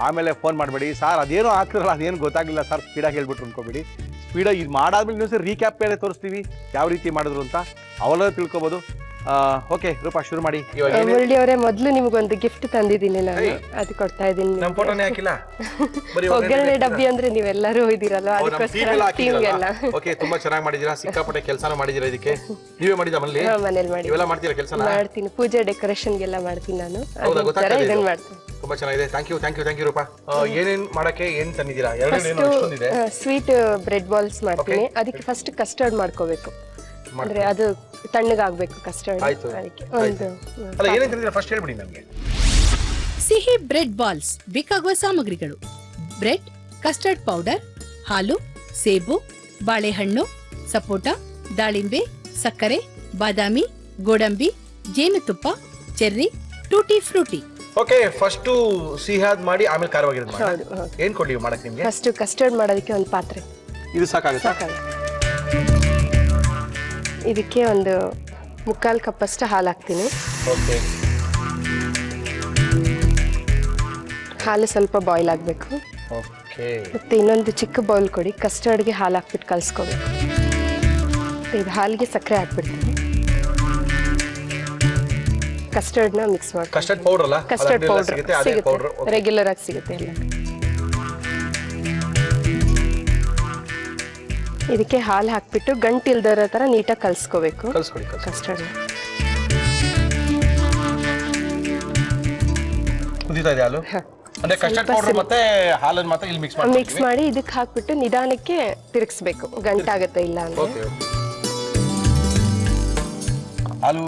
ಆಮೇಲೆ ಫೋನ್ ಮಾಡಬೇಡಿ. ಸರ್ ಅದೇನೋ ಆಗ್ತಿರಲ್ಲ, ಅದೇನು ಗೊತ್ತಾಗಿಲ್ಲ ಸರ್, ಸ್ಪೀಡಾಗಿ ಹೇಳ್ಬಿಟ್ರು ಅನ್ಕೋಬೇಡಿ. ಸ್ಪೀಡಾಗಿ ಇದು ಮಾಡಾದ್ಮೇಲೆ ಇನ್ನೊಂದು ಸರಿ ರೀಕ್ಯಾಪ್ ಬೇರೆ ತೋರಿಸ್ತೀವಿ, ಯಾವ ರೀತಿ ಮಾಡಿದ್ರು ಅಂತ ಅವೆಲ್ಲ ತಿಳ್ಕೊಬೋದು. ಓಕೆ ರೂಪಾ, ಶುರು ಮಾಡಿ. ಮುರಳಿ ಅವರೇ, ಮೊದಲು ನಿಮ್ಗೊಂದು ಗಿಫ್ಟ್ ತಂದಿದ್ದೀನಿ ನಾನು, ಅದು ಕೊಡ್ತಾ ಇದ್ದೀನಿ. ನಮ್ಮ ಫೋಟೋನೇ ಹಾಕಿಲ್ಲ, ಒಗ್ಗರಣೆ ಡಬ್ಬಿ ಅಂದ್ರೆ ನೀವೆಲ್ಲರೂ ಇದ್ದೀರಲ್ಲ, ಅದಕ್ಕೋಸ್ಕರ ಟೀಮ್ಗೆಲ್ಲ. ಓಕೆ, ತುಂಬಾ ಚೆನ್ನಾಗಿ ಮಾಡಿದೀರಾ, ಸಿಕ್ಕಾಪಟ್ಟೆ ಕೆಲಸನೂ ಮಾಡಿದೀರಾ. ಇದಕ್ಕೆ ನೀವೇ ಮಾಡಿದ ಮನೇಲಿ? ಮನೇಲಿ ಮಾಡಿ. ಇವೆಲ್ಲ ಮಾಡ್ತೀರಾ ಕೆಲಸ? ಮಾಡ್ತೀನಿ, ಪೂಜೆ ಡೆಕೋರೇಷನ್ಗೆಲ್ಲ ಮಾಡ್ತೀನಿ ನಾನು. ಇದನ್ನ ಮಾಡ್ತೀನಿ. ತುಂಬಾ ಚೆನ್ನಾಗಿದೆ. Thank you thank you thank you Rupa. ಏನೇನ್ ಮಾಡಕ್ಕೆ ಏನ್ ತಂದಿದ್ದೀರಾ? ಸ್ವೀಟ್ ಬ್ರೆಡ್ ಬಾಲ್ಸ್ ಮಾಡ್ತೀನಿ. ಅದಕ್ಕೆ ಫಸ್ಟ್ ಕಸ್ಟರ್ಡ್ ಮಾಡ್ಕೋಬೇಕು, ಅಂದ್ರೆ ಅದು ತಣ್ಣಗಾಗ್ಬೇಕು ಕಸ್ಟರ್ಡ್. ಅದಕ್ಕೆ ಒಂದು ಅಲ್ಲ, ಏನೇನ್ ತಂದಿದ್ದೀರಾ ಫಸ್ಟ್ ಹೇಳ್ಬಿಡಿ ನನಗೆ. ಸಿಹಿ ಬ್ರೆಡ್ ಬಾಲ್ಸ್ ಬೇಕಾಗುವ ಸಾಮಗ್ರಿಗಳು: ಬ್ರೆಡ್, ಕಸ್ಟರ್ಡ್ ಪೌಡರ್, ಹಾಲು, ಸೇಬು, ಬಾಳೆಹಣ್ಣು, ಸಪೋಟ, ದಾಳಿಂಬೆ, ಸಕ್ಕರೆ, ಬಾದಾಮಿ, ಗೋಡಂಬಿ, ಜೇನುತುಪ್ಪ, cherry, tutti frutti. Okay, first ಸಿಹಿಯಾದ್ ಮಾಡಿ ಆಮೇಲೆ ಖಾರವಾಗಿರೋದು ಮಾಡಿ. ಹೌದು, ಹೌದು. ಏನ್ ಕೊಡ್ಲಿ ಮಾಡಕ್ ನಿಮ್ಗೆ? ಫಸ್ಟ್ ಕಸ್ಟರ್ಡ್ ಮಾಡೋದಕ್ಕೆ ಒಂದು ಪಾತ್ರೆ ಇದು ಸಾಕಾಗುತ್ತಾ? ಇದಕ್ಕೆ ಒಂದು 3/4 ಕಪ್ ಅಷ್ಟು ಹಾಲು ಹಾಕ್ತೀನಿ. ಓಕೆ, ಹಾಲು ಸ್ವಲ್ಪ ಬಾಯ್ಲ್ ಆಗಬೇಕು. ಓಕೆ. ಮತ್ತೆ ಇನ್ನೊಂದು ಚಿಕ್ಕ ಬೌಲ್ ಕೊಡಿ, ಕಸ್ಟರ್ಡ್ಗೆ ಹಾಲು ಹಾಕ್ಬಿಟ್ಟು ಕಲಿಸ್ಕೋಬೇಕು. ಇದು ಹಾಲಿಗೆ ಸಕ್ಕರೆ ಹಾಕ್ಬಿಡ್ತೀನಿ. ಕಸ್ಟರ್ಡ್ನ ಮಿಕ್ಸ್ ಮಾಡಿ. ಕಸ್ಟರ್ಡ್ ಪೌಡರ್ ಅಲ್ಲ? ಕಸ್ಟರ್ಡ್ ಪೌಡರ್ ಸಿಗುತ್ತೆ, ಅದೇ ಪೌಡರ್. ಸಿಗುತ್ತೆ, ರೆಗ್ಯುಲರ್ ಆಗಿ ಸಿಗುತ್ತೆ ಎಲ್ಲ. ಇದಕ್ಕೆ ಹಾಲು ಹಾಕ್ಬಿಟ್ಟು ಗಂಟು ಇಲ್ದಿರೋ ಥರ ನೀಟಾಗಿ ಕಲಿಸ್ಕೋಬೇಕು. ಕಲಿಸ್ಕೊಳ್ಳಿ ಕಸ್ಟರ್ಡ್ ಕುದೀತಾ ಇದೆ ಹಾಲು? ಅಂದ್ರೆ ಕಸ್ಟರ್ಡ್ ಪೌಡರ್ ಮತ್ತೆ ಹಾಲನ್ನು ಮಾತ್ರ ಇಲ್ಲಿ ಮಿಕ್ಸ್ ಮಾಡಿ ಇದಕ್ಕೆ ಹಾಕ್ಬಿಟ್ಟು ನಿಧಾನಕ್ಕೆ ತಿರುಗಿಸ್ಬೇಕು, ಗಂಟಾಗತ್ತೆ ಇಲ್ಲ ಅಂದ್ರೆ. ಓಕೆ, ಹಾಲು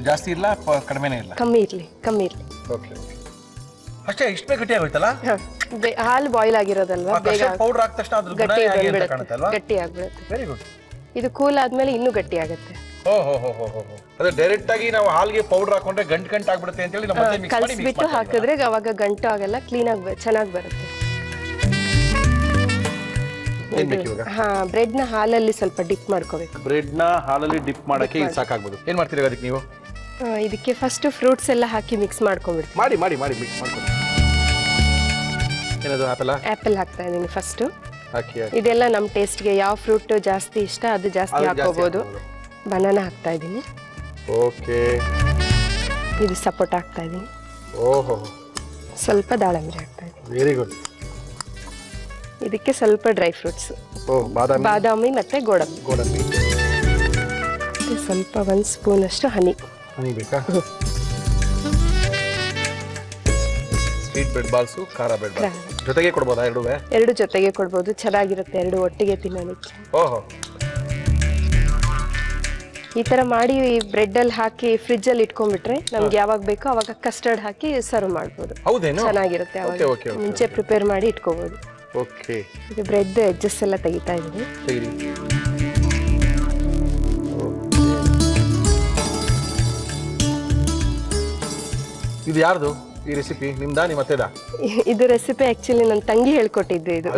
ಜಾಸ್ತಿ ಇಲ್ಲ, ಕಡಿಮೆನೇ ಇಲ್ಲ? ಕಮ್ಮಿ ಇರ್ಲಿ. ಓಕೆ, ಅಷ್ಟೇ. ಇಷ್ಟು ಬೇಗ ಗಟ್ಟಿ ಆಗೋಯ್ತಲ್ಲ? ಹಾಲು ಬಾಯ್ಲ್ ಆಗಿರೋದಲ್ವಾ, ಬೇಗ ಪೌಡರ್ ಹಾಕಿದ ತಕ್ಷಣ ಅದ್ರ ಗಟ್ಟಿ ಕಾಣುತ್ತೆ ಅಲ್ವಾ? ಗಟ್ಟಿ ಆಗ್ಬಿಡುತ್ತೆ. Very good. ಇದು ಕೂಲ್ ಆದ್ಮೇಲೆ ಇನ್ನೂ ಗಟ್ಟಿ ಆಗುತ್ತೆ. ಅದೇ ಡೈರೆಕ್ಟ್ ಆಗಿ ನಾವು ಹಾಲ್ಗೆ ಪೌಡರ್ ಹಾಕೊಂಡ್ರೆ ಗಂಟು ಆಗ್ಬಿಡುತ್ತೆ ಅಂತ ಹೇಳಿ ನಮ್ಮ ಮತ್ತೆ ಮಿಕ್ಸ್ ಮಾಡಿ ಕಲಿಸ್ಬಿಟ್ಟು ಹಾಕಿದ್ರೆ ಅವಾಗ ಗಂಟು ಆಗಲ್ಲ, ಕ್ಲೀನ್ ಆಗಿ ಚೆನ್ನಾಗಿ ಬರುತ್ತೆ. ಬ್ರೆಡ್ ನ ಹಾಲಲ್ಲಿ ಸ್ವಲ್ಪ ಡಿಪ್ ಮಾಡ್ಕೋಬೇಕು. ಬ್ರೆಡ್ ನ ಹಾಲಲ್ಲಿ ಡಿಪ್ ಮಾಡಕ್ಕೆ ಇದು ಸಾಕಾಗ್ಬೋದು. ಏನ್ ಮಾಡ್ತೀರಾ ಅದಕ್ಕೆ ನೀವು? ಇದಕ್ಕೆ ಫಸ್ಟ್ ಫ್ರೂಟ್ಸ್ ಎಲ್ಲ ಹಾಕಿ ಮಿಕ್ಸ್ ಮಾಡ್ಕೊಂಡ್ಬಿಡ್ತೀವಿ. ಮಾಡಿ ಮಿಕ್ಸ್ ಮಾಡ್ಕೊಂಡು. ಏನದು ಆಪಲ್ ಹಾಕ್ತಾ ಇದೀನಿ ಫಸ್ಟ್. ಹಾಕಿ. ಇದೆಲ್ಲ ನಮ್ಮ ಟೇಸ್ಟ್ಗೆ ಯಾವ ಫ್ರೂಟ್ ಜಾಸ್ತಿ ಇಷ್ಟ ಅದು ಜಾಸ್ತಿ ಹಾಕೋಬಹುದು. ಬನಾನಾ ಹಾಕ್ತಾ ಇದೀನಿ. ಓಕೆ. ಇದು ಸಪೋಟ ಹಾಕ್ತಾ ಇದೀನಿ. ಓಹೋ. ಸ್ವಲ್ಪ ದಾಳಿಂಬೆ ಹಾಕ್ತಾ ಇದೀನಿ. Very good. ಇದಕ್ಕೆ ಸ್ವಲ್ಪ ಡ್ರೈ ಫ್ರೂಟ್ಸ್, ಬಾದಾಮಿ ಮತ್ತೆ ಗೋಡಂಬಿ. ಸ್ವಲ್ಪ 1 ಸ್ಪೂನ್ ಅಷ್ಟು ಹನಿ ಬೇಕಾ? ಸ್ವೀಟ್ ಬ್ರೆಡ್ ಬಾಲ್ಸು, ಖಾರ ಬ್ರೆಡ್ ಬಾಲ್ಸ್ ಜೊತೆಗೆ ಕೊಡ್ಬೋದಾ? ಎರಡು ಜೊತೆಗೆ ಕೊಡ್ಬೋದು, ಚೆನ್ನಾಗಿರುತ್ತೆ ಎರಡು ಒಟ್ಟಿಗೆ ತಿನ್ನೋದಕ್ಕೆ. ಓಹೋ. ಈ ತರ ಮಾಡಿ ಬ್ರೆಡ್ ಅಲ್ಲಿ ಹಾಕಿ ಫ್ರಿಡ್ಜ್ ಅಲ್ಲಿ ಇಟ್ಕೊಂಡ್ಬಿಟ್ರೆ ನಮ್ಗೆ ಯಾವಾಗ ಬೇಕೋ ಅವಾಗ ಕಸ್ಟರ್ಡ್ ಹಾಕಿ ಸರ್ವ್ ಮಾಡ್ಬೋದು. ಹೌದೇನು? ಚೆನ್ನಾಗಿರುತ್ತೆ. ಮುಂಚೆ ಪ್ರಿಪೇರ್ ಮಾಡಿ ಇಟ್ಕೋಬಹುದು. ಓಕೆ. ಇದು ಬ್ರೆಡ್ ಎಡ್ಜಸ್ ಎಲ್ಲ ತೆಗಿತಾ ಇದ್ದೀನಿ. ಇದು ಯಾರ್ದು ಈ ರೆಸಿಪಿ? ನಿಮ್ದಾ ನಿಮ್ಮ ಅತ್ತೆದಾ? ಇದು ರೆಸಿಪಿ ಆಕ್ಚುಲಿ ನನ್ನ ತಂಗಿ ಹೇಳ್ಕೊಟ್ಟಿದ್ದು. ಇದು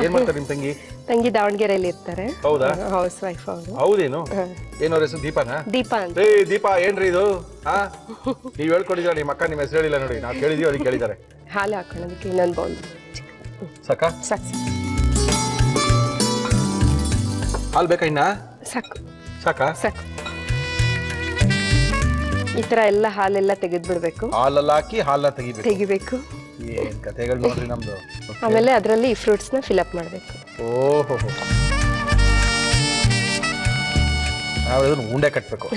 ಏನ್ ಮಾಡ್ತಾರೆ ನಿಮ್ ತಂಗಿ? ತಂಗಿ ದಾವಣಗೆರೆಯಲ್ಲಿ ಇರ್ತಾರೆ. ಹೌದಾ? ಹೌಸ್ ವೈಫ್ ಅವರು. ಹೌದೇನು? ಏನೋ ಹೆಸರು? ದೀಪಾನಾ? ದೀಪಾ ಅಂತ. ದೀಪಾ ಏನ್ರಿ ಇದು? ನೀವ್ ಹೇಳ್ಕೊಟ್ಟಿದ್ರ, ನಿಮ್ಮ ಅಕ್ಕ ನಿಮ್ಮ ಹೆಸರು ಹೇಳಿಲ್ಲ ನೋಡಿ, ನಾವು ಕೇಳಿದೀವಿ, ಅದಕ್ಕೆ ಕೇಳಿದ್ದಾರೆ. ಹಾಲು ಹಾಕೊಳ್ಳೋದಕ್ಕೆ ಇನ್ನೊಂದು ಬೌಲ್ ಸಾಕಾ? ಹಾಲು ಬೇಕಾ ಇನ್ನ? ಸಾಕಾ? ಸಾಕು. ಈ ತರ ಎಲ್ಲ ಹಾಲೆಲ್ಲ ತೆಗೆದ್ಬಿಡ್ಬೇಕು. ಹಾಲಲ್ಲಿ ಹಾಕಿ ಹಾಲನ್ನ ತೆಗಿಬೇಕು. ಏನ್ ಕಥೆಗಳು ನೋಡ್ರಿ ನಮ್ದು. ಆಮೇಲೆ ಅದರಲ್ಲಿ ಈ ಫ್ರೂಟ್ಸ್ ನ ಫಿಲ್ ಅಪ್ ಮಾಡ್ಬೇಕು. ಓಹೋ. ನಾವು ಇದನ್ನ ಉಂಡೆ ಕಟ್ಬೇಕು.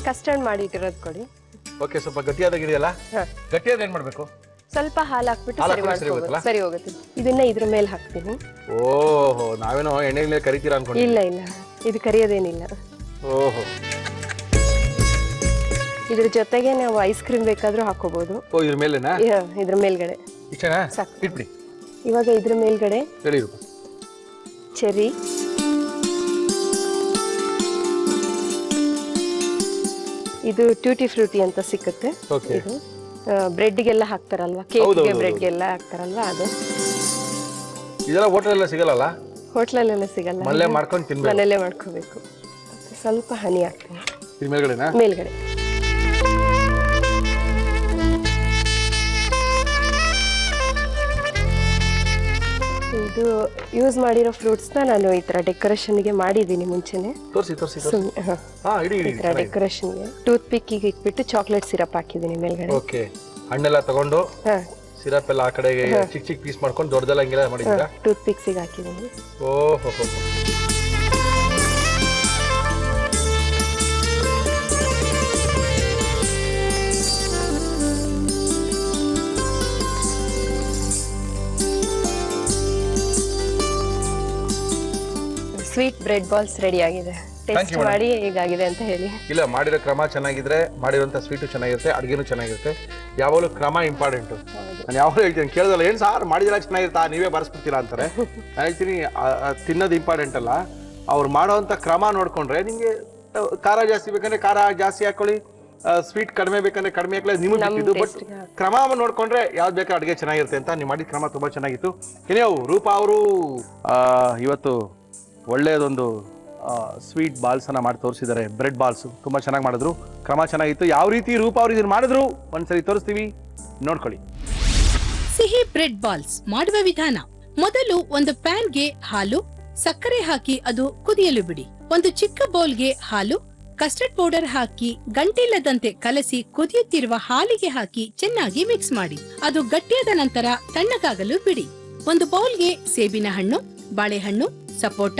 ಕಸ್ಟರ್ಡ್ ಮಾಡಿ ಇಟ್ಟಿರೋದು ಕೊಡಿ. ಓಕೆ. ಸ್ವಲ್ಪ ಗಟ್ಟಿಯಾದಾಗಿದೆಯಲ್ಲ? ಗಟ್ಟಿಯಾದ ಏನ್ ಮಾಡ್ಬೇಕು? ಸ್ವಲ್ಪ ಹಾಲು ಹಾಕ್ಬಿಟ್ಟು ಸರಿ ಹೋಗುತ್ತೆ. ಇದನ್ನ ಇದ್ರ ಮೇಲೆ ಹಾಕ್ತೀನಿ. ಓಹೋ, ನಾವೇನೋ ಎಣ್ಣೆ ಮೇಲೆ ಕರಿತೀರಾ ಅನ್ಕೊಂಡು. ಇಲ್ಲ, ಇದು ಕರಿಯೋದೇನಿಲ್ಲ. ಓಹೋ. ಇದ್ರ ಜೊತೆಗೆ ನಾವು ಐಸ್ ಕ್ರೀಮ್ ಬೇಕಾದ್ರೂ ಹಾಕೋಬಹುದು. ಓ, ಇದ್ರ ಮೇಲೆನಾ? ಇದ್ರ ಮೇಲ್ಗಡೆ. ಇಷ್ಟನಾ? ಇಟ್ಬಿಡಿ. ಇವಾಗ ಇದ್ರ ಮೇಲ್ಗಡೆ ಚೆರ್ರಿ, ಇದು ಟ್ಯೂಟಿ ಫ್ರೂಟಿ ಅಂತ ಸಿಕ್ಕುತ್ತೆ. ಇದು ಬ್ರೆಡ್ಗೆಲ್ಲ ಹಾಕ್ತಾರಲ್ವಾ, ಕೇಕ್ಗೆ ಬ್ರೆಡ್ಗೆಲ್ಲ ಹಾಕ್ತಾರಲ್ವಾ ಅದು. ಇದೆಲ್ಲ ಹೋಟೆಲ್ ಸಿಗಲ್ಲ? ಹೋಟ್ಲಲ್ಲೆಲ್ಲ ಸಿಗಲ್ಲ, ಮನೆಯಲ್ಲೇ ಮಾಡ್ಕೋಬೇಕು. ಸ್ವಲ್ಪ ಹನಿ ಹಾಕ್ತೀನಿ ಮೇಲ್ಗಡೆ. ಇದು ಯೂಸ್ ಮಾಡಿರೋ ಫ್ರೂಟ್ಸ್ನ ನಾನು ಈ ತರ ಡೆಕೋರೇಷನ್ಗೆ ಮಾಡಿದ್ದೀನಿ ಮುಂಚೆನೆ. ಡೆಕೋರೇಷನ್ಗೆ ಟೂತ್ ಪಿಕ್ಕಿಗೆ ಇಟ್ಬಿಟ್ಟು ಚಾಕ್ಲೇಟ್ ಸಿರಪ್ ಹಾಕಿದ್ದೀನಿ ಮೇಲ್ಗಡೆ. ಓಕೆ. ಹಣ್ಣೆಲ್ಲ ತಗೊಂಡು ಸಿರಪ್ ಎಲ್ಲ ಆ ಕಡೆಗೆ ಚಿಕ್ಕ ಚಿಕ್ಕ ಪೀಸ್ ಮಾಡ್ಕೊಂಡು ದೊಡ್ಡದೆಲ್ಲ ಹಿಂಗೆಲ್ಲ ಮಾಡಿದ್ದೀರಾ? ಟೂತ್ ಪಿಕ್ಸಿಗೆ ಹಾಕಿದ್ದೀನಿ. ಓಹೋ. ಸ್ವೀಟ್ ಬ್ರೆಡ್ ಬಾಲ್ಸ್ ರೆಡಿ ಆಗಿದೆ. ಟೇಸ್ಟ್ ಮಾಡಿ ಹೇಗಾಗಿದೆ ಅಂತ ಹೇಳಿ. ಇಲ್ಲ, ಮಾಡಿರೋ ಕ್ರಮ ಚೆನ್ನಾಗಿದ್ರೆ ಮಾಡಿರೋಂಥ ಸ್ವೀಟು ಚೆನ್ನಾಗಿರುತ್ತೆ, ಅಡುಗೆನೂ ಚೆನ್ನಾಗಿರುತ್ತೆ. ಯಾವಾಗಲೂ ಕ್ರಮ ಇಂಪಾರ್ಟೆಂಟು. ನಾನು ಯಾವಾಗಲೂ ಹೇಳ್ತೀನಿ, ಕೇಳೋದಲ್ಲ ಏನು ಸಾರ್ ಮಾಡಿದ್ರೆ ಚೆನ್ನಾಗಿರ್ತಾ ನೀವೇ ಬರ್ಸ್ಬಿಡ್ತೀರಾ ಅಂತಾರೆ. ನಾನು ಹೇಳ್ತೀನಿ ತಿನ್ನೋದು ಇಂಪಾರ್ಟೆಂಟ್ ಅಲ್ಲ, ಅವ್ರು ಮಾಡೋವಂಥ ಕ್ರಮ ನೋಡಿಕೊಂಡ್ರೆ ನಿಮಗೆ ಖಾರ ಜಾಸ್ತಿ ಬೇಕಂದ್ರೆ ಖಾರ ಜಾಸ್ತಿ ಹಾಕೊಳ್ಳಿ, ಸ್ವೀಟ್ ಕಡಿಮೆ ಬೇಕಂದ್ರೆ ಕಡಿಮೆ ಹಾಕಲಿ, ನಿಮಗೆ ಬಿಟ್ಟಿದ್ದು. ಬಟ್ ಕ್ರಮ ನೋಡ್ಕೊಂಡ್ರೆ ಯಾವ್ದು ಬೇಕಾದ್ರೆ ಅಡುಗೆ ಚೆನ್ನಾಗಿರುತ್ತೆ ಅಂತ ನೀವು ಮಾಡಿದ ಕ್ರಮ ತುಂಬ ಚೆನ್ನಾಗಿತ್ತು. ಏನೇ ರೂಪಾ ಅವರು ಇವತ್ತು ಒಳ್ಳೆಯದೊಂದು ಸ್ವೀಟ್ ಬಾಲ್ಸನ್ನ ಮಾಡಿ ತೋರಿಸಿದ್ದಾರೆ. ಬ್ರೆಡ್ ಬಾಲ್ಸು ತುಂಬ ಚೆನ್ನಾಗಿ ಮಾಡಿದ್ರು, ಕ್ರಮ ಚೆನ್ನಾಗಿತ್ತು. ಯಾವ ರೀತಿ ರೂಪ ಅವ್ರು ಇದನ್ನು ಮಾಡಿದ್ರು ಒಂದ್ಸರಿ ತೋರಿಸ್ತೀವಿ, ನೋಡ್ಕೊಳ್ಳಿ. ಸಿಹಿ ಬ್ರೆಡ್ ಬಾಲ್ಸ್ ಮಾಡುವ ವಿಧಾನ: ಮೊದಲು ಒಂದು ಪ್ಯಾನ್ಗೆ ಹಾಲು, ಸಕ್ಕರೆ ಹಾಕಿ ಅದು ಕುದಿಯಲು ಬಿಡಿ. ಒಂದು ಚಿಕ್ಕ ಬೌಲ್ಗೆ ಹಾಲು, ಕಸ್ಟರ್ಡ್ ಪೌಡರ್ ಹಾಕಿ ಗಂಟಿಲ್ಲದಂತೆ ಕಲಸಿ ಕುದಿಯುತ್ತಿರುವ ಹಾಲಿಗೆ ಹಾಕಿ ಚೆನ್ನಾಗಿ ಮಿಕ್ಸ್ ಮಾಡಿ. ಅದು ಗಟ್ಟಿಯಾದ ನಂತರ ತಣ್ಣಗಾಗಲು ಬಿಡಿ. ಒಂದು ಬೌಲ್ಗೆ ಸೇಬಿನ ಹಣ್ಣು, ಬಾಳೆಹಣ್ಣು, ಸಪೋಟ,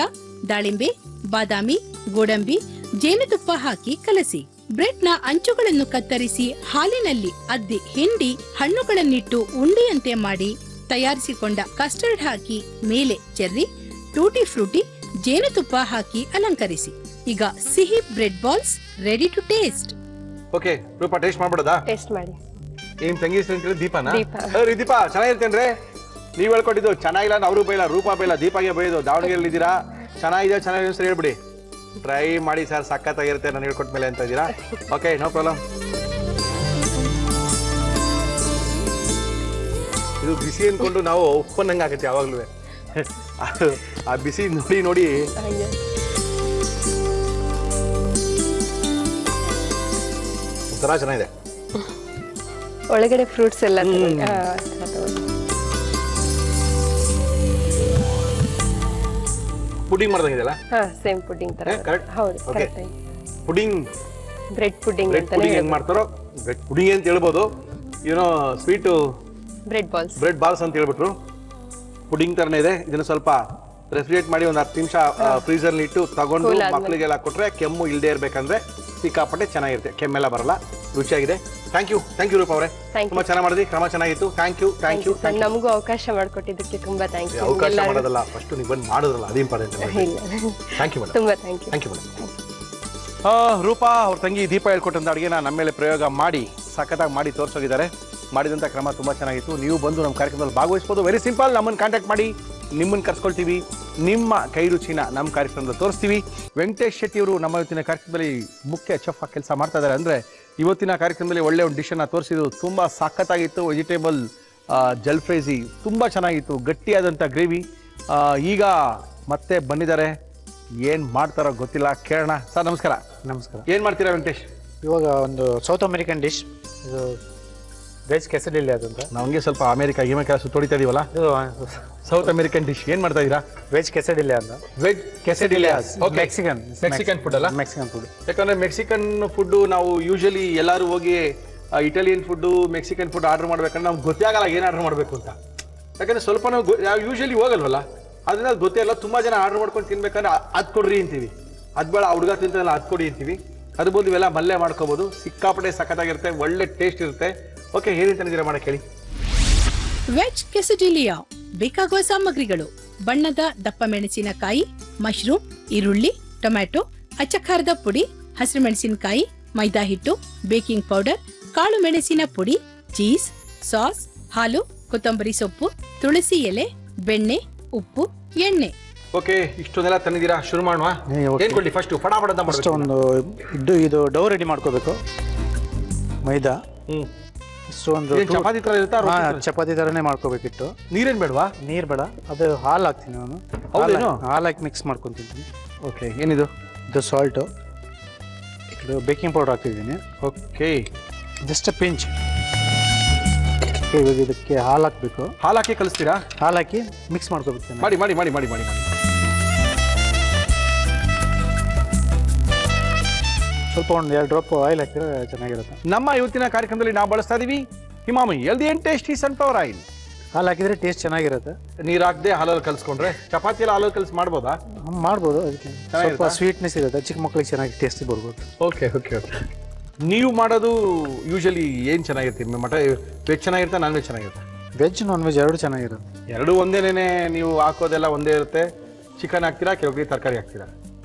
ದಾಳಿಂಬೆ, ಬಾದಾಮಿ, ಗೋಡಂಬಿ, ಜೇನುತುಪ್ಪ ಹಾಕಿ ಕಲಸಿ. ಬ್ರೆಡ್ ನ ಅಂಚುಗಳನ್ನು ಕತ್ತರಿಸಿ ಹಾಲಿನಲ್ಲಿ ಅದ್ದಿ ಹಿಂಡಿ ಹಣ್ಣುಗಳನ್ನಿಟ್ಟು ಉಂಡೆಯಂತೆ ಮಾಡಿ ತಯಾರಿಸಿಕೊಂಡ ಕಸ್ಟರ್ಡ್ ಹಾಕಿ ಮೇಲೆ ಚೆರ್ರಿ, ಟೂಟಿ ಫ್ರೂಟಿ, ಜೇನುತುಪ್ಪ ಹಾಕಿ ಅಲಂಕರಿಸಿ. ಈಗ ಸಿಹಿ bread balls ready to taste. Okay Roopa, taste ಮಾಡ್ಬಿಡೋದಾ? ಟೇಸ್ಟ್ ಮಾಡಿ. ಏನ್ ತಂಗಿ ದೀಪಾನಾ? ದೀಪಾ ಚೆನ್ನಾಗಿರ್ತೇನ್ರೆ? ನೀವ್ ಹೇಳ್ಕೊಟ್ಟಿದ್ದು ಚೆನ್ನಾಗಿಲ್ಲ ಅಂದ್ರೆ ಅವರು ಬೈಲ, ರೂಪಾ ಬೈಲ, ದೀಪಾಗೆ ಬೈದು. ದಾವಣಗೆರೆಯಲ್ಲಿ ಇದ್ದೀರಾ, ಚೆನ್ನಾಗಿದೆ ಚೆನ್ನಾಗಿದೆ ಸರ್ ಹೇಳ್ಬಿಡಿ. ಟ್ರೈ ಮಾಡಿ ಸರ್, ಸಖತ್ತಾಗಿರುತ್ತೆ ನಾನು ಹೇಳ್ಕೊಟ್ಮೇಲೆ ಅಂತ ಇದ್ದೀರಾ. Okay, no problem. ಇದು ಬಿಸಿ ಅಂದ್ಕೊಂಡು ನಾವು ಉಪ್ಪನ್ನಂಗೆ ಆಗುತ್ತೆ ಯಾವಾಗ್ಲೂ. ಆ ಬಿಸಿ ನೋಡಿ ನೋಡಿ ಒಂಥರ ಚೆನ್ನಾಗಿದೆ. ಒಳಗಡೆ ಫ್ರೂಟ್ಸ್ ಎಲ್ಲ ಪುಡಿಂಗ್ ಮಾಡ್ದಂಗಿದೆಯಲ್ಲ? ಸೇಮ್ ಪುಡಿಂಗ್ ತರ. ಹೌದು, ಕರೆಕ್ಟ್. ಪುಡಿಂಗ್, ಬ್ರೆಡ್ ಪುಡಿಂಗ್ ಅಂತಾನೆ ಹೆಂಗ್ ಮಾಡ್ತಾರೋ, ಬ್ರೆಡ್ ಪುಡಿಂಗ್ ಅಂತ ಹೇಳ್ಬೋದು. ಏನೋ ಸ್ವೀಟು ಬ್ರೆಡ್ ಬಾಲ್ಸ್ ಅಂತ ಹೇಳ್ಬಿಟ್ರು. ಪುಡಿಂಗ್ ತರನೇ ಇದೆ. ಇದನ್ನ ಸ್ವಲ್ಪ ರೆಫ್ರಿಜರೇಟ್ ಮಾಡಿ ಒಂದು 10 ನಿಮಿಷ ಫ್ರೀಸರ್ ಇಟ್ಟು ತಗೊಂಡು ಮಕ್ಕಳಿಗೆಲ್ಲ ಕೊಟ್ರೆ ಕೆಮ್ಮು ಇಲ್ಲದೆ ಇರ್ಬೇಕಂದ್ರೆ ಸಿಕ್ಕಾಪಟ್ಟೆ ಚೆನ್ನಾಗಿರುತ್ತೆ, ಕೆಮ್ಮೆಲ್ಲ ಬರಲ್ಲ, ರುಚಿಯಾಗಿದೆ. ಥ್ಯಾಂಕ್ ಯು ರೂಪಾ ಅವರೇ, ತುಂಬಾ ಚೆನ್ನಾಗಿ ಮಾಡಿದ್ರಿ, ಕ್ರಮ ಚೆನ್ನಾಗಿತ್ತು. Thank you. ನಮಗೂ ಅವಕಾಶ ಮಾಡಿಕೊಟ್ಟಿದ್ದಕ್ಕೆ ತುಂಬಾ ಥ್ಯಾಂಕ್ ಯು. ಅವಕಾಶ ಮಾಡೋದಲ್ಲ, ಫಸ್ಟ್ ನೀವು ಬಂದು ಮಾಡಿದ್ರಲ್ಲ, ಅದು ಇಂಪಾರ್ಟೆಂಟ್. Thank you madam. ತುಂಬಾ ಥ್ಯಾಂಕ್ ಯು ಮೇಡಮ್. ರೂಪಾ ಅವ್ರ ತಂಗಿ ದೀಪ ಹೇಳ್ಕೊಟ್ಟಂತ ಅಡುಗೆನ ನಮ್ಮ ಮೇಲೆ ಪ್ರಯೋಗ ಮಾಡಿ ಸಖತ್ತಾಗಿ ಮಾಡಿ ತೋರಿಸೋಗಿದ್ದಾರೆ. ಮಾಡಿದಂಥ ಕ್ರಮ ತುಂಬ ಚೆನ್ನಾಗಿತ್ತು. ನೀವು ಬಂದು ನಮ್ಮ ಕಾರ್ಯಕ್ರಮದಲ್ಲಿ ಭಾಗವಹಿಸ್ಬೋದು. ವೆರಿ ಸಿಂಪಲ್, ನಮ್ಮನ್ನು ಕಾಂಟ್ಯಾಕ್ಟ್ ಮಾಡಿ, ನಿಮ್ಮನ್ನು ಕರ್ಸ್ಕೊಳ್ತೀವಿ, ನಿಮ್ಮ ಕೈ ರುಚಿನ ನಮ್ಮ ಕಾರ್ಯಕ್ರಮದಲ್ಲಿ ತೋರಿಸ್ತೀವಿ. ವೆಂಕಟೇಶ್ ಶೆಟ್ಟಿ ಅವರು ನಮ್ಮ ಇವತ್ತಿನ ಕಾರ್ಯಕ್ರಮದಲ್ಲಿ ಮುಖ್ಯ ಚೆಫ್ ಆಗಿ ಕೆಲಸ ಮಾಡ್ತಾ ಇದ್ದಾರೆ. ಅಂದರೆ ಇವತ್ತಿನ ಕಾರ್ಯಕ್ರಮದಲ್ಲಿ ಒಳ್ಳೆಯ ಒಂದು ಡಿಶನ್ನು ತೋರಿಸಿದ್ದು ತುಂಬ ಸಖತ್ತಾಗಿತ್ತು. ವೆಜಿಟೇಬಲ್ ಜಲ್ಫ್ರೈಸಿ ತುಂಬ ಚೆನ್ನಾಗಿತ್ತು, ಗಟ್ಟಿಯಾದಂಥ ಗ್ರೇವಿ. ಈಗ ಮತ್ತೆ ಬಂದಿದ್ದಾರೆ, ಏನು ಮಾಡ್ತಾರೋ ಗೊತ್ತಿಲ್ಲ, ಕೇಳೋಣ. ಸರ್ ನಮಸ್ಕಾರ. ನಮಸ್ಕಾರ. ಏನು ಮಾಡ್ತೀರಾ ವೆಂಕಟೇಶ್? ಇವಾಗ ಒಂದು ಸೌತ್ ಅಮೆರಿಕನ್ ಡಿಶ್, ಇದು ವೆಜ್ ಕೆಸಡಿಲ್ಲಿ ಅದಂತ. ನಮಗೆ ಸ್ವಲ್ಪ ಅಮೆರಿಕ ಸುತ್ತೊಡಿತಾ ಇದೀವಲ್ಲ, ಸೌತ್ ಅಮೆರಿಕನ್ ಡಿಶ್ ಏನು ಮಾಡ್ತಾ ಇದ್ದೀರಾ? ವೆಜ್ ಕೆಸಡಿಲ್ಲಿ ಅಂತ. ವೆಜ್ ಕೆಸಡಿಲಿಯಾಸ್, ಮೆಕ್ಸಿಕನ್ ಫುಡ್ ಅಲ್ಲ? Mexican food. ಯಾಕಂದ್ರೆ ಮೆಕ್ಸಿಕನ್ ಫುಡ್ ನಾವು ಯೂಶಲಿ ಎಲ್ಲರೂ ಹೋಗಿ Italian food, Mexican food order ಮಾಡ್ಬೇಕಂದ್ರೆ ನಮ್ಗೆ ಗೊತ್ತೇ ಆಗಲ್ಲ ಏನು ಆರ್ಡರ್ ಮಾಡಬೇಕು ಅಂತ. ಯಾಕಂದ್ರೆ ಸ್ವಲ್ಪ ನಾವು ಯೂಶಲಿ ಹೋಗಲ್ವಲ್ಲ, ಅದನ್ನ ಗೊತ್ತೇ ಇಲ್ಲ. ತುಂಬ ಜನ ಆರ್ಡರ್ ಮಾಡ್ಕೊಂಡು ತಿನ್ಬೇಕಂದ್ರೆ ಅದು ಕೊಡ್ರಿ ಅಂತೀವಿ, ಅದು ಬೇಡ ಹುಡುಗ ತಿಂತಲ್ಲ ಅದು ಕೊಡಿ ಅಂತೀವಿ. ಅದು ಬೋದು ಇವೆಲ್ಲ ಮಲ್ಲೆ ಮಾಡ್ಕೋಬೋದು, ಸಿಕ್ಕಾಪಟ್ಟೆ ಸಖತ್ತಾಗಿರುತ್ತೆ, ಒಳ್ಳೆ ಟೇಸ್ಟ್ ಇರುತ್ತೆ. ಓಕೆ, ಹೇಳಿ ತಂದಿದ್ದೀರಾ ಮಾಡಕ್ಕೆ ಹೇಳಿ. ವೆಜ್ ಕೆಸಡಿಲಿಯಾ ಬೇಕಾಗುವ ಸಾಮಗ್ರಿಗಳು: ಬಣ್ಣದ ದಪ್ಪ ಮೆಣಸಿನಕಾಯಿ, ಮಶ್ರೂಮ್, ಈರುಳ್ಳಿ, ಟೊಮ್ಯಾಟೊ, ಅಚ್ಚಖಾರದ ಪುಡಿ, ಹಸಿರು ಮೆಣಸಿನಕಾಯಿ, ಮೈದಾ ಹಿಟ್ಟು, ಬೇಕಿಂಗ್ ಪೌಡರ್, ಕಾಳು ಮೆಣಸಿನ ಪುಡಿ, ಚೀಸ್, ಸಾಸ್, ಹಾಲು, ಕೊತ್ತಂಬರಿ ಸೊಪ್ಪು, ತುಳಸಿ ಎಲೆ, ಬೆಣ್ಣೆ, ಉಪ್ಪು, ಎಣ್ಣೆ. ಓಕೆ, ಇಷ್ಟೊಂದೆಲ್ಲ ತಂದಿದ್ದೀರಾ, ಶುರು ಮಾಡುವ. ಏನು ಕೊಡ್ಲಿ ಫಸ್ಟ್? ಫಟಾಫಟ ಅಂತ ಫಸ್ಟ್ ಒಂದು ಇದು ಡೋ ರೆಡಿ ಮಾಡ್ಕೋಬೇಕು. ಮೈದಾ ಇಷ್ಟೊಂದು ಚಪಾತಿ ತರ ಇರುತ್ತಾ? ಚಪಾತಿ ತರನೇ ಮಾಡ್ಕೋಬೇಕಿತ್ತು. ನೀರೇನು ಬೇಡವಾ? ನೀರು ಬೇಡ, ಅದು ಹಾಲು ಹಾಕ್ತೀನಿ ನಾನು. ಹಾಲು ಹಾಕಿ ಮಿಕ್ಸ್ ಮಾಡ್ಕೊತೀನಿ. ಓಕೆ, ಏನಿದು? ಇದು ಸಾಲ್ಟು, ಇದು ಬೇಕಿಂಗ್ ಪೌಡರ್ ಹಾಕ್ತಿದ್ದೀನಿ. Okay, just pinch. ಇವಾಗ ಇದಕ್ಕೆ ಹಾಲು ಹಾಕಬೇಕು. ಹಾಲು ಹಾಕಿ ಕಲಿಸ್ತೀರಾ? ಹಾಲು ಹಾಕಿ ಮಿಕ್ಸ್ ಮಾಡ್ಕೋಬೇಕು. ಮಾಡಿ ಮಾಡಿ ಮಾಡಿ ಮಾಡಿ ಮಾಡಿ ಮಾಡಿ ಸ್ವಲ್ಪ ಒಂದು 2 ಡ್ರಾಪ್ ಆಯಿಲ್ ಹಾಕಿದ್ರೆ ಚೆನ್ನಾಗಿರುತ್ತೆ. ನಮ್ಮ ಇವತ್ತಿನ ಕಾರ್ಯಕ್ರಮದಲ್ಲಿ ನಾವು ಬಳಸ್ತಾ ಇದೀವಿ Emami healthy and tasty sunflower oil. ಹಾಲು ಹಾಕಿದ್ರೆ ಟೇಸ್ಟ್ ಚೆನ್ನಾಗಿರುತ್ತೆ. ನೀರು ಹಾಕದೆ ಹಾಲಲ್ಲಿ ಕಲಿಸ್ಕೊಂಡ್ರೆ ಚಪಾತಿ ಎಲ್ಲ ಹಾಲಲ್ಲಿ ಕಲಿಸಿ ಮಾಡ್ಬೋದಾ? ಮಾಡ್ಬೋದು, ಅದಕ್ಕೆ ಸ್ವಲ್ಪ ಸ್ವೀಟ್ನೆಸ್ ಇರುತ್ತೆ, ಚಿಕ್ಕ ಮಕ್ಕಳಿಗೆ ಚೆನ್ನಾಗಿ ಟೇಸ್ಟಿ ಬರ್ಬೋದು. Okay okay okay. ನೀವು ಮಾಡೋದು ಯೂಶಲಿ ಏನು ಚೆನ್ನಾಗಿರ್ತೀವಿ? ವೆಜ್ ಚೆನ್ನಾಗಿರುತ್ತೆ, ನಾನ್ ವೆಜ್ ಚೆನ್ನಾಗಿರುತ್ತೆ? ವೆಜ್ ನಾನ್ ವೆಜ್ ಎರಡು ಚೆನ್ನಾಗಿರುತ್ತೆ. ಎರಡು ಒಂದೇನೇ, ನೀವು ಹಾಕೋದೆಲ್ಲ ಒಂದೇ ಇರುತ್ತೆ, ಚಿಕನ್ ಹಾಕ್ತೀರಾ, ಕೆಲವೊಬ್ಬರಿಗೆ ತರಕಾರಿ ಹಾಕ್ತೀರಾ?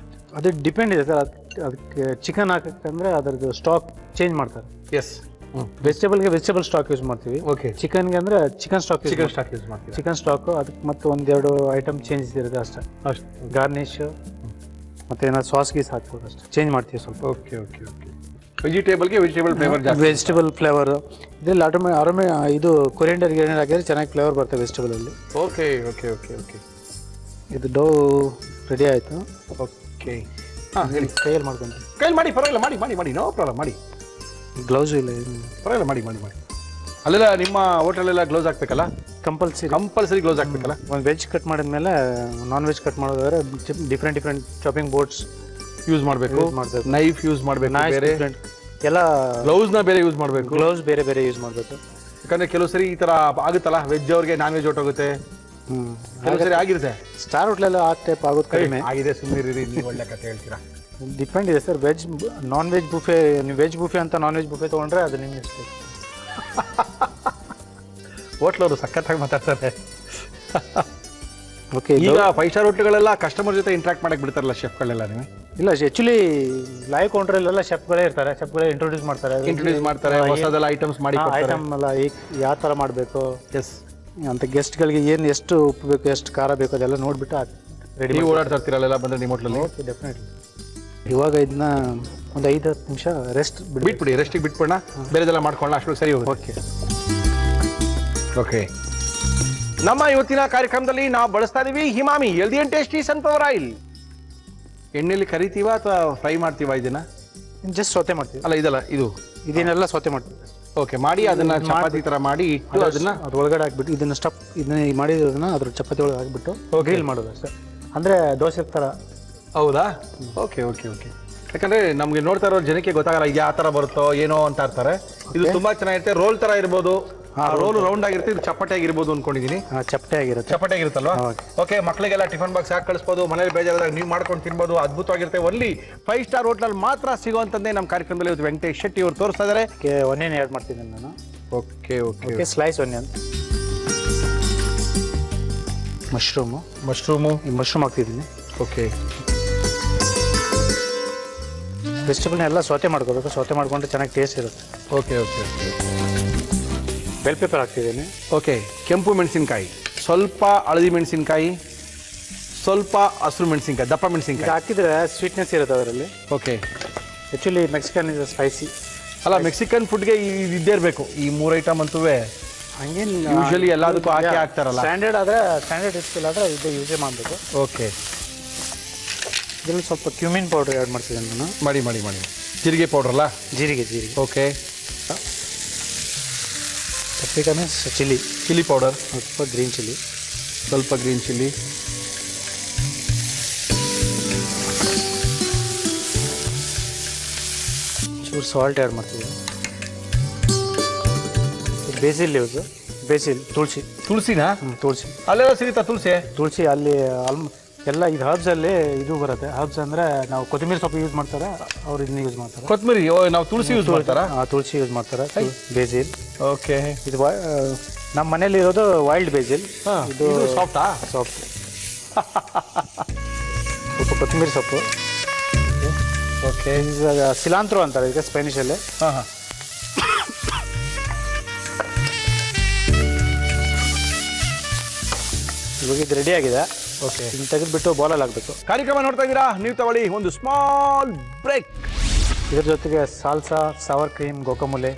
ಅದು ಡಿಪೆಂಡ್ ಇದೆ ಸರ್. ಅದಕ್ಕೆ ಚಿಕನ್ ಹಾಕಬೇಕಂದ್ರೆ ಅದರದ್ದು ಸ್ಟಾಕ್ ಚೇಂಜ್ ಮಾಡ್ತಾರೆ. ಎಸ್. ವೆಜಿಟೇಬಲ್ಗೆ ವೆಜಿಟೇಬಲ್ ಸ್ಟಾಕ್ ಯೂಸ್ ಮಾಡ್ತೀವಿ. ಓಕೆ. ಚಿಕನ್ಗೆ ಅಂದರೆ ಚಿಕನ್ ಸ್ಟಾಕ್ ಯೂಸ್ ಮಾಡ್ತೀವಿ. ಚಿಕನ್ ಸ್ಟಾಕು ಅದಕ್ಕೆ ಮತ್ತೆ ಒಂದೆರಡು ಐಟಮ್ ಚೇಂಜಸ್ ಇರುತ್ತೆ ಅಷ್ಟೇ. ಗಾರ್ನಿಶ್ ಮತ್ತು ಏನಾದ್ರು ಸಾಸ್ ಗೀಸ್ ಹಾಕ್ಬೋದು ಅಷ್ಟೇ, ಚೇಂಜ್ ಮಾಡ್ತೀವಿ ಸ್ವಲ್ಪ. Okay okay okay. Vegetable flavour ಜಾಸ್ತಿ. ವೆಜಿಟೇಬಲ್ ಫ್ಲೇವರ್ ಇದರಲ್ಲಿ ಇದು ಕೊರಿಯಂಡರ್ ಏನಾರು ಹಾಕಿದ್ರೆ ಚೆನ್ನಾಗಿ ಫ್ಲೇವರ್ ಬರ್ತದೆ ವೆಜಿಟೇಬಲಲ್ಲಿ. Okay okay okay okay. ಇದು ಡೋ ರೆಡಿ ಆಯಿತು. ಓಕೆ. ಹಾಂ ಹೇಳಿ. ಕೈಯಲ್ಲಿ ಮಾಡ್ಕೊಂಡು ಕೈಯಲ್ಲಿ ಮಾಡಿ, ಪರವಾಗಿಲ್ಲ, ಮಾಡಿ ಮಾಡಿ ಮಾಡಿ, ನೋ ಪ್ರಾಬ್ಲಮ್, ಮಾಡಿ. ಗ್ಲೌಸು ಇಲ್ಲ, ಪರವಾಗಿಲ್ಲ, ಮಾಡಿ ಮಾಡಿ ಮಾಡಿ. ಅಲ್ಲೆಲ್ಲ ನಿಮ್ಮ ಹೋಟೆಲೆಲ್ಲ ಗ್ಲೌಸ್ ಹಾಕ್ಬೇಕಲ್ಲ? ಕಂಪಲ್ಸರಿ ಗ್ಲೌಸ್ ಹಾಕ್ಬೇಕಲ್ಲ? ಒಂದು ವೆಜ್ ಕಟ್ ಮಾಡಿದ್ಮೇಲೆ ನಾನ್ ವೆಜ್ ಕಟ್ ಮಾಡೋದಾದ್ರೆ ಡಿಫ್ರೆಂಟ್ ಚಾಪಿಂಗ್ ಬೋರ್ಡ್ಸ್ ಯೂಸ್ ಮಾಡಬೇಕು, ನೈಫ್ ಯೂಸ್ ಮಾಡಬೇಕು, ಬೇರೆ ಎಲ್ಲ ಗ್ಲೌಸ್ನ ಬೇರೆ ಯೂಸ್ ಮಾಡಬೇಕು, ಗ್ಲೌಸ್ ಬೇರೆ ಬೇರೆ ಯೂಸ್ ಮಾಡಬೇಕು. ಯಾಕಂದ್ರೆ ಕೆಲವು ಸರಿ ಈ ಥರ ಆಗುತ್ತಲ್ಲ, ವೆಜ್ ಅವ್ರಿಗೆ ನಾನ್ ವೆಜ್ ಹೊಟ್ಟೋಗುತ್ತೆ. ಕೆಲವು ಸರಿ ಆಗಿರುತ್ತೆ. ಸ್ಟಾರ್ ಹೋಟ್ಲೆಲ್ಲ ಆ ಟೈಪ್ ಆಗೋದು ಕಡಿಮೆ ಆಗಿದೆ. ಸುಮ್ಮನೆ ನೀವು ಒಳ್ಳೆ ಕತೆ ಹೇಳ್ತೀರಾ. ಡಿಪೆಂಡ್ ಇದೆ ಸರ್. ನಾನ್ ವೆಜ್ ಬುಫೆ, ನೀವು ವೆಜ್ ಬುಫೆ ಅಂತ ನಾನ್ ವೆಜ್ ಬುಫೆ ತೊಗೊಂಡ್ರೆ ಅದು ನಿಮ್ಗೆ ಇಷ್ಟ. ಹೋಟ್ಲವರು ಸಖತ್ತಾಗಿ ಮಾತಾಡ್ತಾರೆ. ಓಕೆ. ಈಗ 5 ಸ್ಟಾರ್ ಹೋಟ್ಲುಗಳೆಲ್ಲ ಕಸ್ಟಮರ್ ಜೊತೆ ಇಂಟ್ರಾಕ್ಟ್ ಮಾಡಕ್ಕೆ ಬಿಡ್ತಾರಲ್ಲ ಶೆಫ್ಗಳೆಲ್ಲ? ನೀವು ಇಲ್ಲ, ಆ್ಯಕ್ಚುಲಿ ಲೈವ್ ಕೌಂಟ್ರಲ್ಲೆಲ್ಲ ಶೆಫ್ಗಳೇ ಇರ್ತಾರೆ. ಶೆಫ್ಗಳೇ ಇಂಟ್ರೊಡ್ಯೂಸ್ ಮಾಡ್ತಾರೆ, ಹೊಸದೆಲ್ಲ ಐಟಮ್ಸ್ ಮಾಡಿ, ಐಟಮ್ ಎಲ್ಲ ಯಾವ ಥರ ಮಾಡಬೇಕು. ಎಸ್. ಅಂತ ಗೆಸ್ಟ್ಗಳಿಗೆ ಏನು ಎಷ್ಟು ಉಪ್ಪು ಬೇಕು, ಎಷ್ಟು ಖಾರ ಬೇಕು ಅದೆಲ್ಲ ನೋಡಿಬಿಟ್ಟು ರೆಡಿ. ನೀವು ಓಡಾಡ್ತಾ ಇರ್ತೀರಲ್ಲ ಬಂದರೆ ನಿಮ್ಮ ಹೋಟ್ಲಲ್ಲಿ? Okay, definitely. ಇವಾಗ ಇದನ್ನ ಒಂದು 5-10 ನಿಮಿಷ ರೆಸ್ಟ್ ಬಿಟ್ಬಿಡಿ. ರೆಸ್ಟಿಗೆ ಬಿಟ್ಬಿಡೋಣ, ಬೇರೆದೆಲ್ಲ ಮಾಡ್ಕೊಳ್ಳೋಣ, ಅಷ್ಟು ಸರಿ ಹೋಗುತ್ತೆ. Okay okay. ನಮ್ಮ ಇವತ್ತಿನ ಕಾರ್ಯಕ್ರಮದಲ್ಲಿ ನಾವು ಬಳಸ್ತಾ ಇದೀವಿ Emami healthy and tasty sunflower oil. ಎಣ್ಣೆಲಿ ಕರಿತೀವ ಅಥವಾ ಫ್ರೈ ಮಾಡ್ತೀವ ಇದನ್ನ? ಜಸ್ಟ್ ಸೌತೆ ಮಾಡ್ತೀವಿ. ಅಲ್ಲ, ಇದಲ್ಲ, ಇದನ್ನೆಲ್ಲ ಸೌತೆ ಮಾಡ್ತೀವಿ. ಓಕೆ. ಮಾಡಿ ಅದನ್ನ ಚಪಾತಿ ತರ ಮಾಡಿ ಇಟ್ಟು ಅದನ್ನ ಅದ್ರ ಒಳಗಡೆ ಹಾಕ್ಬಿಟ್ಟು ಇದನ್ನ ಮಾಡಿರೋದನ್ನ ಅದ್ರ ಚಪಾತಿ ಒಳಗೆ ಹಾಕ್ಬಿಟ್ಟು ಗ್ರಿಲ್ ಮಾಡೋದು ಅಷ್ಟೇ. ಅಂದ್ರೆ ದೋಸೆ ಥರ. ಹೌದಾ? Okay okay okay. ಯಾಕಂದ್ರೆ ನಮ್ಗೆ ನೋಡ್ತಾ ಇರೋ ಜನಕ್ಕೆ ಗೊತ್ತಾಗಲ್ಲ ಇದು ಯಾವ ತರ ಬರುತ್ತೋ ಏನೋ ಅಂತ ಇರ್ತಾರೆ. ಇದು ತುಂಬಾ ಚೆನ್ನಾಗಿರುತ್ತೆ. ರೋಲ್ ತರ ಇರ್ಬೋದು, ರೋಲ್ ರೌಂಡ್ ಆಗಿರುತ್ತೆ, ಇದು ಚಪಾಟಿ ಆಗಿರ್ಬೋದು ಅನ್ಕೊಂಡಿದೀನಿ. ಚಪಾಟಿ ಆಗಿರುತ್ತಲ್ವಾ? ಓಕೆ. ಮಕ್ಕಳಿಗೆಲ್ಲ ಟಿಫನ್ ಬಾಕ್ಸ್ ಹಾಕಿ ಕಳಿಸ್ಬೋದು, ಮನೇಲಿ ಬೇಜಾರಾದಾಗ ನೀವು ಮಾಡ್ಕೊಂಡು ತಿನ್ಬೋದು. ಅದ್ಭುತವಾಗಿರುತ್ತೆ. ಒನ್ಲಿ 5 ಸ್ಟಾರ್ ಹೋಟ್ಲಲ್ಲಿ ಮಾತ್ರ ಸಿಗುವಂತಂದೇ ನಮ್ಮ ಕಾರ್ಯಕ್ರಮದಲ್ಲಿ ಇವತ್ತು ವೆಂಕಟೇಶ್ ಶೆಟ್ಟಿ ಅವರು ತೋರಿಸ್ತಾ ಇದ್ದಾರೆ. ಒನಿಯನ್ ಆ್ಯಡ್ ಮಾಡ್ತೀನಿ ನಾನು. Okay okay. Slice onion, mushroom ಈ ಮಶ್ರೂಮ್ ಹಾಕ್ತಿದ್ದೀನಿ. ಓಕೆ. ವೆಜಿಟೇಬಲ್ನ ಎಲ್ಲ ಸೌತೆ ಮಾಡ್ಕೋಬೇಕು. ಸೌತೆ ಮಾಡ್ಕೊಂಡ್ರೆ ಚೆನ್ನಾಗಿ ಟೇಸ್ಟ್ ಇರುತ್ತೆ. Okay okay okay. Bell pepper ಹಾಕ್ತಿದ್ದೀನಿ. ಓಕೆ. ಕೆಂಪು ಮೆಣಸಿನ್ಕಾಯಿ, ಸ್ವಲ್ಪ ಹಳದಿ ಮೆಣಸಿನ್ಕಾಯಿ, ಸ್ವಲ್ಪ ಹಸಿರು ಮೆಣಸಿನ್ಕಾಯಿ, ದಪ್ಪ ಮೆಣಸಿನ್ಕಾಯಿ ಹಾಕಿದ್ರೆ ಸ್ವೀಟ್ನೆಸ್ ಇರುತ್ತೆ ಅದರಲ್ಲಿ. ಓಕೆ. ಆ್ಯಕ್ಚುಲಿ ಮೆಕ್ಸಿಕನ್ ಇದು ಸ್ಪೈಸಿ ಅಲ್ಲ, ಮೆಕ್ಸಿಕನ್ ಫುಡ್ಗೆ ಇದ್ದೇ ಇರಬೇಕು ಈ 3 ಐಟಮ್ ಅಂತೂ. ಹಂಗೇನು ಯೂಶಲಿ ಎಲ್ಲದಕ್ಕೂ ಹಾಕಿ ಹಾಕ್ತಾರಲ್ಲ. ಸ್ಟ್ಯಾಂಡರ್ಡ್ ಇರ್ತಿಲ್ಲ ಆದರೆ ಇದು ಯೂಸೇ ಮಾಡಬೇಕು. ಓಕೆ. ಇದರಲ್ಲಿ ಸ್ವಲ್ಪ ಕ್ಯೂಮಿನ್ ಪೌಡರ್ ಆ್ಯಡ್ ಮಾಡ್ತಿದ್ದೀನಿ ನಾನು. ಮಾಡಿ ಮಾಡಿ ಮಾಡಿ. ಜೀರಿಗೆ ಪೌಡ್ರಲ್ಲ? ಜೀರಿಗೆ. ಓಕೆ. ಪಪ್ರಿಕಾ ಮೀನ್ಸ್ ಚಿಲ್ಲಿ ಪೌಡರ್, ಸ್ವಲ್ಪ ಗ್ರೀನ್ ಚಿಲ್ಲಿ, ಚೂರು ಸಾಲ್ಟ್ ಆ್ಯಡ್ ಮಾಡ್ತೀವಿ. ಬೇಸಿಲ್ ತುಳಸಿನಾ? ತುಳಸಿ ಅಲ್ಲೆಲ್ಲ ಸಿಗುತ್ತಾ? ತುಳಸಿ ಅಲ್ಲಿ ಎಲ್ಲ ಇದು ಹರ್ಬ್ಸಲ್ಲಿ ಇದು ಬರುತ್ತೆ. ಹರ್ಬ್ಸ್ ಅಂದರೆ ನಾವು ಕೊತ್ತಂಬರಿ ಸೊಪ್ಪು ಯೂಸ್ ಮಾಡ್ತಾರೆ, ಅವ್ರು ಇದನ್ನ ಯೂಸ್ ಮಾಡ್ತಾರೆ. ಕೊತ್ತಂಬರಿ ನಾವು ತುಳಸಿ ಯೂಸ್ ಮಾಡ್ತಾರಾ? ತುಳಸಿ ಯೂಸ್ ಮಾಡ್ತಾರೆ. ಬೇಸಿಲ್. ಓಕೆ. ಇದು ನಮ್ಮ ಮನೇಲಿ ಇರೋದು ವೈಲ್ಡ್ ಬೇಸಿಲ್. ಇದು ಸಾಫ್ಟ್. ಸ್ವಲ್ಪ ಕೊತ್ತಂಬರಿ ಸೊಪ್ಪು. ಓಕೆ. ಸಿಲಾಂತ್ರೋ ಅಂತಾರೆ ಇದಕ್ಕೆ ಸ್ಪೆನಿಷಲ್ಲಿ. ಇವಾಗ ಇದು ರೆಡಿ ಆಗಿದೆ. ಓಕೆ. ಇದನ್ನ ತೆಗೆದುಬಿಟ್ಟು ಬೌಲಲ್ಲಿ ಹಾಕಬೇಕು. ಕಾರ್ಯಕ್ರಮ ನೋಡ್ತಾ ಇದ್ದೀರಾ ನೀವು, ತಗೊಳ್ಳಿ ಒಂದು ಸ್ಮಾಲ್ ಬ್ರೇಕ್. ಇದ್ರ ಜೊತೆಗೆ ಸಾಲ್ಸಾ, ಸವರ್ ಕ್ರೀಮ್, ಗೋಕಮುಲೆ.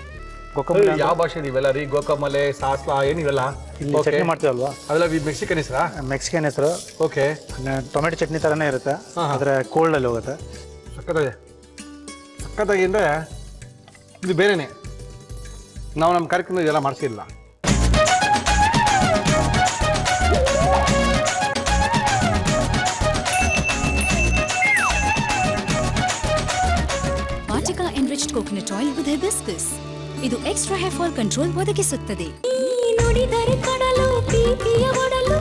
ಯಾವ ಭಾಷೆ ಇವೆಲ್ಲ ರೀ? ಗೋಕಮಲೆ, ಸಾಸ್ಲಾ ಏನಿವೆಲ್ಲ? ಇಲ್ಲಿ ಚಟ್ನಿ ಮಾಡ್ತೀವಲ್ವಾ, ಅದೆಲ್ಲ ಮೆಕ್ಸಿಕನ್ ಹೆಸರಾ? ಮೆಕ್ಸಿಕನ್ ಹೆಸರು. ಓಕೆ. ಟೊಮೆಟೊ ಚಟ್ನಿ ಥರನೇ ಇರುತ್ತೆ, ಆದರೆ ಕೋಲ್ಡಲ್ಲಿ ಹೋಗುತ್ತೆ. ಸಕ್ಕತ್ತಾಗಿ ಅಂದರೆ ಇದು ಬೇರೆನೆ. ನಾವು ನಮ್ಮ ಕಾರ್ಯಕ್ರಮ ಇದೆಲ್ಲ ಮಾಡಿಸಿಲ್ಲ. Vatika enriched coconut oil with hibiscus. ಇದು ಎಕ್ಸ್ಟ್ರಾ ಹೇರ್ ಫಾಲ್ ಕಂಟ್ರೋಲ್ ಒದಗಿಸುತ್ತದೆ. ನುಡಿದರೆ ಕಡಲು ಪ್ರೀತಿಯ ಒಡಲು,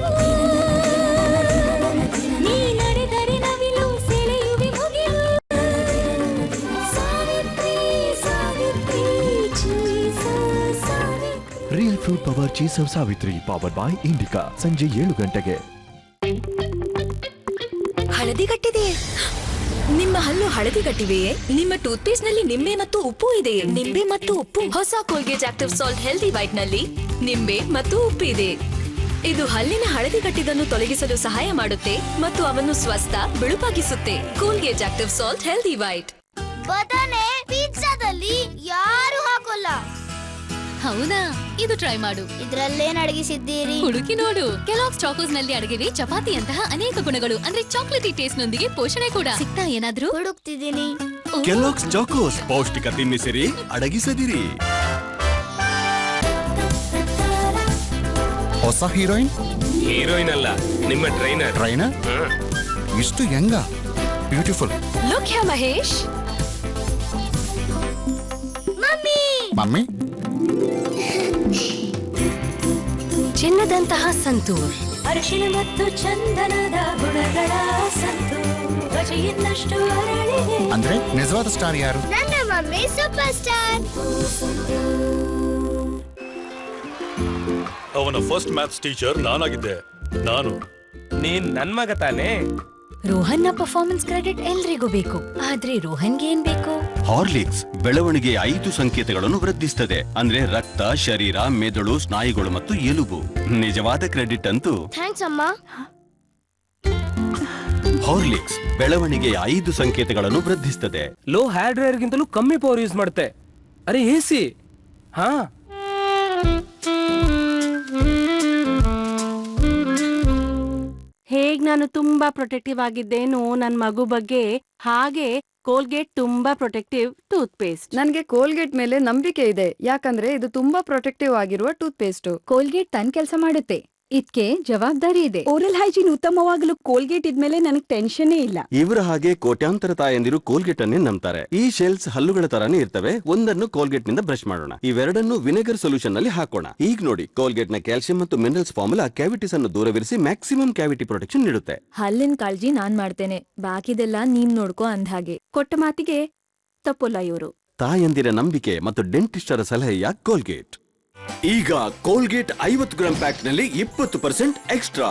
ನೀ ನಡೆದರೆ ನವಿಲು ಸೆಳೆಯುವೆ ಮುಗಿಲು. ಸಾವಿತ್ರಿ ಸಾವಿತ್ರಿ ಚೀಸರ್ ಸಾವಿತ್ರಿ. ರಿಯಲ್ ಫ್ರೂಟ್ ಪವರ್ ಚೀಸರ್ ಸಾವಿತ್ರಿ, ಪವರ್ಡ್ ಬೈ ಇಂಡಿಕಾ. ಸಂಜೆ 7 ಗಂಟೆಗೆ. ಹಳದಿಗಟ್ಟಿದೆ. ನಿಮ್ಮ ಹಲ್ಲು ಹಳದಿಗಟ್ಟಿವೆಯೇ? ನಿಮ್ಮ ಟೂತ್ ಪೇಸ್ಟ್ ನಲ್ಲಿ ನಿಂಬೆ ಮತ್ತು ಉಪ್ಪು ಇದೆಯೇ? ನಿಂಬೆ ಮತ್ತು ಉಪ್ಪು. ಹೊಸ Colgate active salt healthy white ನಲ್ಲಿ ನಿಂಬೆ ಮತ್ತು ಉಪ್ಪು ಇದೆ. ಇದು ಹಲ್ಲಿನ ಹಳದಿಗಟ್ಟಿದ್ದನ್ನು ತೊಲಗಿಸಲು ಸಹಾಯ ಮಾಡುತ್ತೆ ಮತ್ತು ಅವನ್ನು ಸ್ವಸ್ಥ ಬಿಳುಪಾಗಿಸುತ್ತೆ. Colgate active salt healthy white. ಬದನೆ ಪಿಜ್ಜಾದಲ್ಲಿ ಯಾರು ಹಾಕೋಲ್ಲ. ಹೌದಾ? ಇದು ಟ್ರೈ ಮಾಡು. ಇದ್ರಲ್ಲೇನ್ ಅಡಗಿಸಿದ್ದೀರಿ? ಹುಡುಕಿ ನೋಡು. ಕೆಲಾಗ್ಸ್ ಚಾಕೋಸ್ ನಲ್ಲಿ ಅಡಗಿವೆ ಚಪಾತಿಯಂತಹ ಅನೇಕ ಗುಣಗಳು, ಅಂದ್ರೆ ಚಾಕ್ಲೇಟಿ ಟೇಸ್ಟ್ ನೊಂದಿಗೆ ಪೋಷಣೆ ಕೂಡ. ಸಿಗ್ತಾ ಏನಾದ್ರೂ? ಹುಡುಕ್ತಿದ್ದೀನಿ. ಕೆಲಾಗ್ಸ್ ಚಾಕೋಸ್ ಪೌಷ್ಟಿಕ ತಿನ್ನಿಸಿರಿ, ಅಡಗಿಸದಿರಿ. ಹೊಸ ಹೀರೋಯಿನ್ ಅಲ್ಲ, ನಿಮ್ಮ ಟ್ರೈನರ್. ಇಷ್ಟು ಯಂಗ, ಬ್ಯೂಟಿಫುಲ್. ಲುಕ್ ಹ್ಯಾ ಮಹೇಶ್. ಮಮ್ಮಿ ಚಿನ್ನದಂತಹ ಸಂತೂರ್, ಅರಿಶಿನ ಮತ್ತು ಚಂದನದ ಗುಣಗಳ ಸಂತೂರ್, ಇನ್ನಷ್ಟು ಅರಳಿದೆ. ಅಂದ್ರೆ ನಿಜವಾದ ಸ್ಟಾರ್ ಯಾರು? ನನ್ನ ಮಮ್ಮಿ ಸೂಪರ್ ಸ್ಟಾರ್. ಅವನ ಫಸ್ಟ್ ಮ್ಯಾಥ್ಸ್ ಟೀಚರ್ ನಾನಾಗಿದ್ದೆ. ನೀನ್ ನನ್ ಮಗ ತಾನೇ? ರೋಹನ್ ನ ಪರ್ಫಾರ್ಮೆನ್ಸ್ ಕ್ರೆಡಿಟ್ ಎಲ್ರಿಗೂ ಬೇಕು, ಆದ್ರೆ ರೋಹನ್ಗೆ ಏನ್ ಬೇಕು? ಹಾರ್ಲಿಕ್ಸ್ ಬೆಳವಣಿಗೆ 5 ಸಂಕೇತಗಳನ್ನು ವೃದ್ಧಿಸುತ್ತದೆ, ಅಂದ್ರೆ ರಕ್ತ, ಶರೀರ, ಮೆದುಳು, ಸ್ನಾಯುಗಳು ಮತ್ತು ಎಲುಬು. ನಿಜವಾದ ಕ್ರೆಡಿಟ್ ಅಂತೂ ಥ್ಯಾಂಕ್ಸ್ ಅಮ್ಮ. ಹಾರ್ಲಿಕ್ಸ್ ಬೆಳವಣಿಗೆ 5 ಸಂಕೇತಗಳನ್ನು ವೃದ್ಧಿಸುತ್ತದೆ. ಲೋ ಹೇರ್ ಡ್ರೈಯರ್ ಗಿಂತಲೂ ಕಮ್ಮಿ ಪವರ್ ಯೂಸ್ ಮಾಡುತ್ತೆ. ಅರೆ ಎಸಿ. ಹಾ, ಹೇಗ್ ನಾನು ತುಂಬಾ ಪ್ರೊಟೆಕ್ಟಿವ್ ಆಗಿದ್ದೇನೋ ನನ್ ಮಗು ಬಗ್ಗೆ, ಹಾಗೆ ಕೋಲ್ಗೇಟ್ ತುಂಬಾ ಪ್ರೊಟೆಕ್ಟಿವ್ ಟೂತ್ ಪೇಸ್ಟ್. ನನ್ಗೆ ಕೋಲ್ಗೇಟ್ ಮೇಲೆ ನಂಬಿಕೆ ಇದೆ, ಯಾಕಂದ್ರೆ ಇದು ತುಂಬಾ ಪ್ರೊಟೆಕ್ಟಿವ್ ಆಗಿರುವ ಟೂತ್ ಪೇಸ್ಟ್. ಕೋಲ್ಗೇಟ್ ತನ್ನ ಕೆಲಸ ಮಾಡುತ್ತೆ, ಇದಕ್ಕೆ ಜವಾಬ್ದಾರಿ ಇದೆ. ಓರಲ್ ಹೈಜೀನ್ ಉತ್ತಮವಾಗಲು ಕೋಲ್ಗೇಟ್ ಇದ್ಮೇಲೆ ನನಗೆ ಟೆನ್ಷನ್ ಇಲ್ಲ. ಇವರ ಹಾಗೆ ಕೋಟ್ಯಾಂತರ ತಾಯಂದಿರು ಕೋಲ್ಗೇಟ್ ಅನ್ನೇ ನಂಬ್ತಾರೆ. ಈ ಶೆಲ್ಸ್ ಹಲ್ಲುಗಳ ತರಾನೇ ಇರ್ತವೆ. ಒಂದನ್ನು ಕೋಲ್ಗೇಟ್ ನಿಂದ ಬ್ರಷ್ ಮಾಡೋಣ, ಇವೆರಡನ್ನು ವಿನೆಗರ್ ಸೊಲ್ಯೂಷನ್ ನಲ್ಲಿ ಹಾಕೋಣ. ಈಗ ನೋಡಿ, ಕೋಲ್ಗೇಟ್ ನ ಕ್ಯಾಲ್ಸಿಯಂ ಮತ್ತು ಮಿನರಲ್ಸ್ ಫಾರ್ಮುಲಾ ಕ್ಯಾವಿಟೀಸ್ ಅನ್ನು ದೂರವಿರಿಸಿ ಮ್ಯಾಕ್ಸಿಮಮ್ ಕ್ಯಾವಿಟಿ ಪ್ರೊಟೆಕ್ಷನ್ ನೀಡುತ್ತೆ. ಹಲ್ಲಿನ ಕಾಳಜಿ ನಾನ್ ಮಾಡ್ತೇನೆ, ಬಾಕಿದೆಲ್ಲ ನೀನ್ ನೋಡ್ಕೋ ಅಂದ್ಹಾಗೆ. ಕೊಟ್ಟ ಮಾತಿಗೆ ತಪ್ಪಲ್ಲ ಇವರು. ತಾಯಂದಿರ ನಂಬಿಕೆ ಮತ್ತು ಡೆಂಟಿಸ್ಟರ ಸಲಹೆಯ ಕೋಲ್ಗೇಟ್. ಈಗ ಕೋಲ್ಗೇಟ್ 50 ಗ್ರಾಂ ಪ್ಯಾಕ್ ನಲ್ಲಿ 20% ಎಕ್ಸ್ಟ್ರಾ.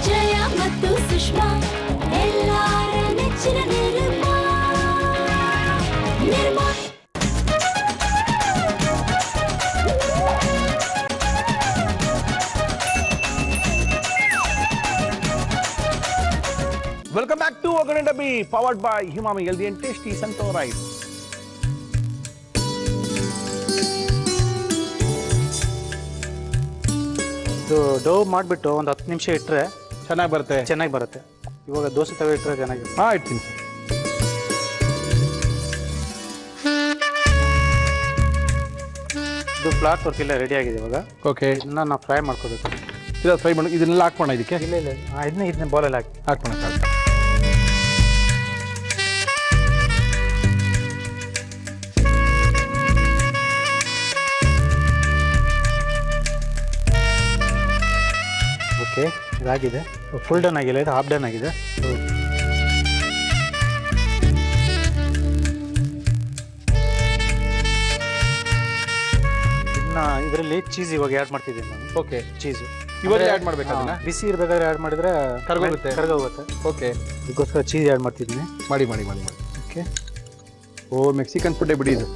ಜಯ ಮತ್ತು ಸುಷ್ಮಾ ಎಲ್ಲಾರ ನೆಚ್ಚಿನ Nirma. Welcome back to Oggarane Dabbi powered by Emami healthy and tasty sunflower oil. ಇದು ಡೋ ಮಾಡಿಬಿಟ್ಟು ಒಂದು 10 ನಿಮಿಷ ಇಟ್ಟರೆ ಚೆನ್ನಾಗಿ ಬರುತ್ತೆ. ಇವಾಗ ದೋಸೆ ತವೆ ಇಟ್ಟರೆ ಚೆನ್ನಾಗಿದೆ. ಇಡ್ತೀನಿ. ಇದು ಫ್ಲಾಟ್ ವರ್ಕ್ ಇಲ್ಲ, ರೆಡಿ ಆಗಿದೆ ಇವಾಗ. ಓಕೆ, ಇದನ್ನ ನಾವು ಫ್ರೈ ಮಾಡ್ಕೋಬೇಕು. ಇಲ್ಲ ಫ್ರೈ ಮಾಡಿ ಇದನ್ನೆಲ್ಲ ಹಾಕೋಣ ಇದಕ್ಕೆ. ಇಲ್ಲ ಇದನ್ನ ಬೌಲಲ್ಲಿ ಹಾಕೋಣ. ಓಕೆ, ಇದಾಗಿದೆ. ಫುಲ್ ಡನ್ ಆಗಿಲ್ಲ, ಇದು ಹಾಫ್ ಡನ್ ಆಗಿದೆ. ಇದರಲ್ಲಿ ಚೀಸ್ ಇವಾಗ ಆ್ಯಡ್ ಮಾಡ್ತಿದ್ದೀನಿ ನಾನು. ಓಕೆ, ಚೀಸ್ ಇವಾಗ ಆ್ಯಡ್ ಮಾಡ್ಬೇಕು. ಅದನ್ನ ಬಿಸಿ ಇರಬೇಕಾದ್ರೆ ಆ್ಯಡ್ ಮಾಡಿದ್ರೆ ಕರಗೋಗುತ್ತೆ. ಓಕೆ, ಅದಕ್ಕೋಸ್ಕರ ಚೀಸ್ ಆ್ಯಡ್ ಮಾಡ್ತಿದ್ದೀನಿ. ಮಾಡಿ. ಓಕೆ, ಮೆಕ್ಸಿಕನ್ ಫುಡ್ ಬಿಡಿ, ಇದು